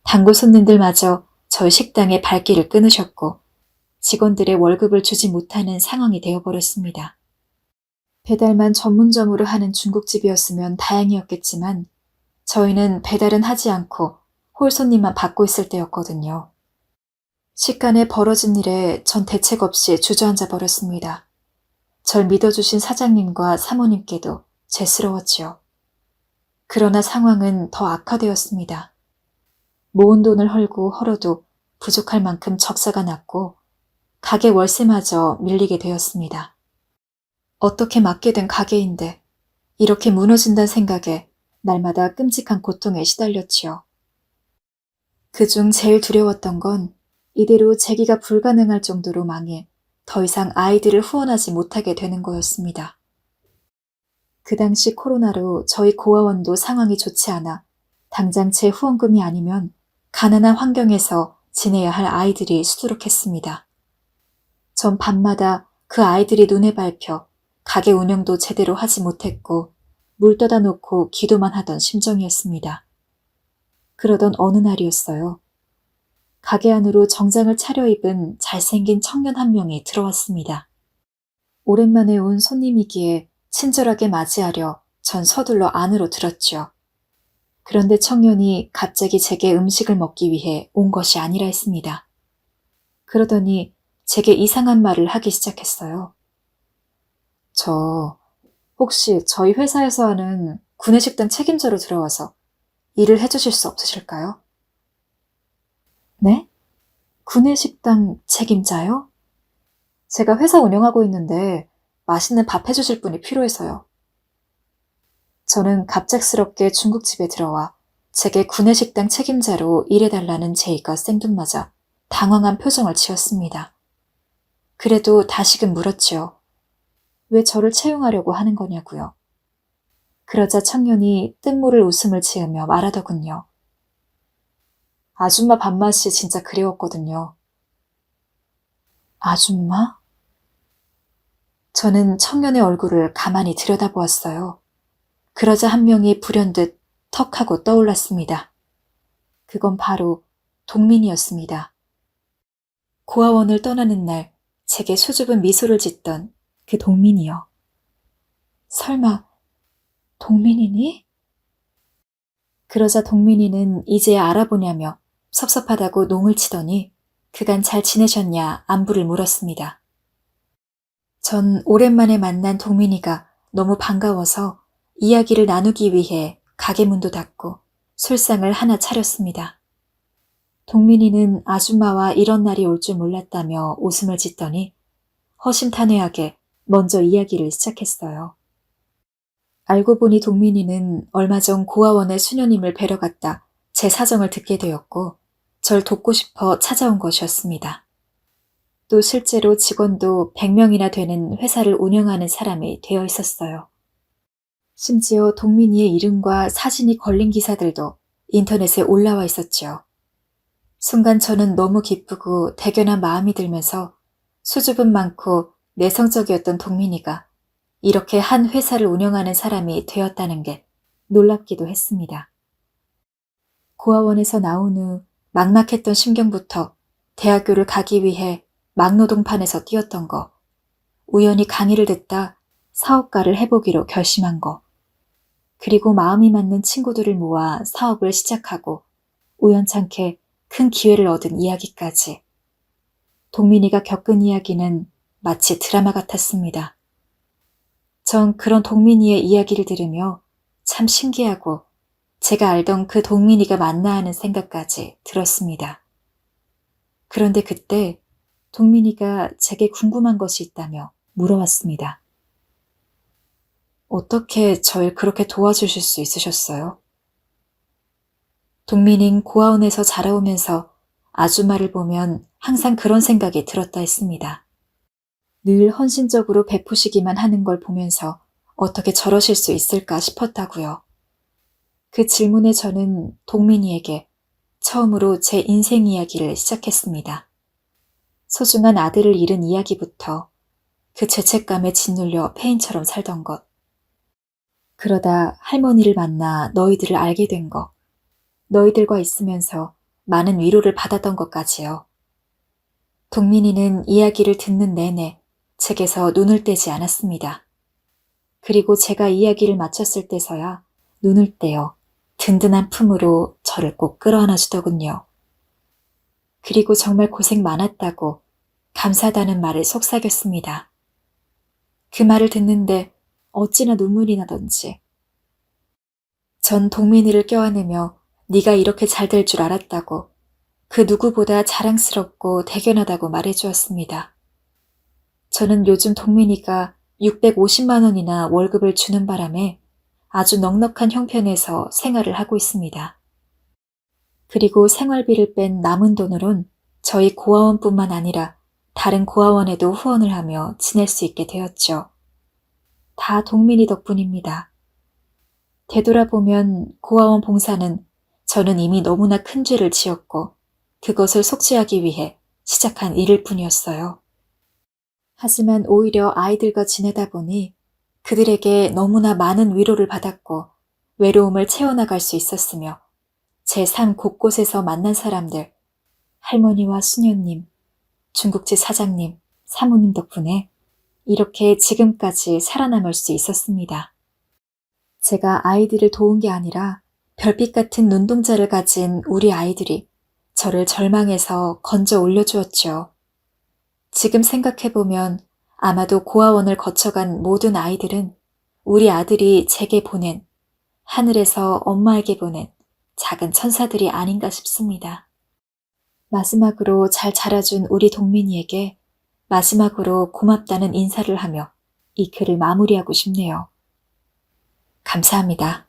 단골 손님들마저 저희 식당에 발길을 끊으셨고 직원들의 월급을 주지 못하는 상황이 되어버렸습니다. 배달만 전문점으로 하는 중국집이었으면 다행이었겠지만 저희는 배달은 하지 않고 홀 손님만 받고 있을 때였거든요. 식간에 벌어진 일에 전 대책 없이 주저앉아 버렸습니다. 절 믿어주신 사장님과 사모님께도 죄스러웠지요. 그러나 상황은 더 악화되었습니다. 모은 돈을 헐고 헐어도 부족할 만큼 적자가 났고 가게 월세마저 밀리게 되었습니다. 어떻게 맡게 된 가게인데 이렇게 무너진다는 생각에 날마다 끔찍한 고통에 시달렸지요. 그중 제일 두려웠던 건 이대로 재기가 불가능할 정도로 망해 더 이상 아이들을 후원하지 못하게 되는 거였습니다. 그 당시 코로나로 저희 고아원도 상황이 좋지 않아 당장 제 후원금이 아니면 가난한 환경에서 지내야 할 아이들이 수두룩했습니다. 전 밤마다 그 아이들이 눈에 밟혀 가게 운영도 제대로 하지 못했고 물 떠다 놓고 기도만 하던 심정이었습니다. 그러던 어느 날이었어요. 가게 안으로 정장을 차려입은 잘생긴 청년 한 명이 들어왔습니다. 오랜만에 온 손님이기에 친절하게 맞이하려 전 서둘러 안으로 들었죠. 그런데 청년이 갑자기 제게 음식을 먹기 위해 온 것이 아니라 했습니다. 그러더니 제게 이상한 말을 하기 시작했어요. 혹시 저희 회사에서 하는 구내식당 책임자로 들어와서 일을 해주실 수 없으실까요? 네? 구내식당 책임자요? 제가 회사 운영하고 있는데 맛있는 밥 해주실 분이 필요해서요. 저는 갑작스럽게 중국집에 들어와 제게 구내식당 책임자로 일해달라는 제의가 생뚱맞아 당황한 표정을 지었습니다. 그래도 다시금 물었지요. 왜 저를 채용하려고 하는 거냐고요. 그러자 청년이 뜻모를 웃음을 지으며 말하더군요. 아줌마 밥맛이 진짜 그리웠거든요. 아줌마? 저는 청년의 얼굴을 가만히 들여다보았어요. 그러자 한 명이 불현듯 턱 하고 떠올랐습니다. 그건 바로 동민이었습니다. 고아원을 떠나는 날 제게 수줍은 미소를 짓던 그 동민이요. 설마 동민이니? 그러자 동민이는 이제야 알아보냐며 섭섭하다고 농을 치더니 그간 잘 지내셨냐 안부를 물었습니다. 전 오랜만에 만난 동민이가 너무 반가워서 이야기를 나누기 위해 가게 문도 닫고 술상을 하나 차렸습니다. 동민이는 아줌마와 이런 날이 올 줄 몰랐다며 웃음을 짓더니 허심탄회하게 먼저 이야기를 시작했어요. 알고 보니 동민이는 얼마 전 고아원에 수녀님을 뵈러 갔다 제 사정을 듣게 되었고 절 돕고 싶어 찾아온 것이었습니다. 또 실제로 직원도 100명이나 되는 회사를 운영하는 사람이 되어 있었어요. 심지어 동민이의 이름과 사진이 걸린 기사들도 인터넷에 올라와 있었지요. 순간 저는 너무 기쁘고 대견한 마음이 들면서 수줍음 많고 내성적이었던 동민이가 이렇게 한 회사를 운영하는 사람이 되었다는 게 놀랍기도 했습니다. 고아원에서 나온 후 막막했던 심경부터 대학교를 가기 위해 막노동판에서 뛰었던 거, 우연히 강의를 듣다 사업가를 해보기로 결심한 거, 그리고 마음이 맞는 친구들을 모아 사업을 시작하고 우연찮게 큰 기회를 얻은 이야기까지. 동민이가 겪은 이야기는 마치 드라마 같았습니다. 전 그런 동민이의 이야기를 들으며 참 신기하고 제가 알던 그 동민이가 맞나 하는 생각까지 들었습니다. 그런데 그때 동민이가 제게 궁금한 것이 있다며 물어왔습니다. 어떻게 절 그렇게 도와주실 수 있으셨어요? 동민인 고아원에서 자라오면서 아줌마를 보면 항상 그런 생각이 들었다 했습니다. 늘 헌신적으로 베푸시기만 하는 걸 보면서 어떻게 저러실 수 있을까 싶었다고요. 그 질문에 저는 동민이에게 처음으로 제 인생 이야기를 시작했습니다. 소중한 아들을 잃은 이야기부터 그 죄책감에 짓눌려 폐인처럼 살던 것. 그러다 할머니를 만나 너희들을 알게 된 것. 너희들과 있으면서 많은 위로를 받았던 것까지요. 동민이는 이야기를 듣는 내내 책에서 눈을 떼지 않았습니다. 그리고 제가 이야기를 마쳤을 때서야 눈을 떼어 든든한 품으로 저를 꼭 끌어안아 주더군요. 그리고 정말 고생 많았다고 감사하다는 말을 속삭였습니다. 그 말을 듣는데 어찌나 눈물이 나던지. 전 동민이를 껴안으며 네가 이렇게 잘 될 줄 알았다고 그 누구보다 자랑스럽고 대견하다고 말해주었습니다. 저는 요즘 동민이가 650만 원이나 월급을 주는 바람에 아주 넉넉한 형편에서 생활을 하고 있습니다. 그리고 생활비를 뺀 남은 돈으론 저희 고아원뿐만 아니라 다른 고아원에도 후원을 하며 지낼 수 있게 되었죠. 다 동민이 덕분입니다. 되돌아보면 고아원 봉사는 저는 이미 너무나 큰 죄를 지었고 그것을 속죄하기 위해 시작한 일일 뿐이었어요. 하지만 오히려 아이들과 지내다 보니 그들에게 너무나 많은 위로를 받았고 외로움을 채워나갈 수 있었으며 제 삶 곳곳에서 만난 사람들, 할머니와 수녀님, 중국집 사장님, 사모님 덕분에 이렇게 지금까지 살아남을 수 있었습니다. 제가 아이들을 도운 게 아니라 별빛 같은 눈동자를 가진 우리 아이들이 저를 절망에서 건져 올려주었죠. 지금 생각해보면 아마도 고아원을 거쳐간 모든 아이들은 우리 아들이 제게 보낸, 하늘에서 엄마에게 보낸 작은 천사들이 아닌가 싶습니다. 마지막으로 잘 자라준 우리 동민이에게 마지막으로 고맙다는 인사를 하며 이 글을 마무리하고 싶네요. 감사합니다.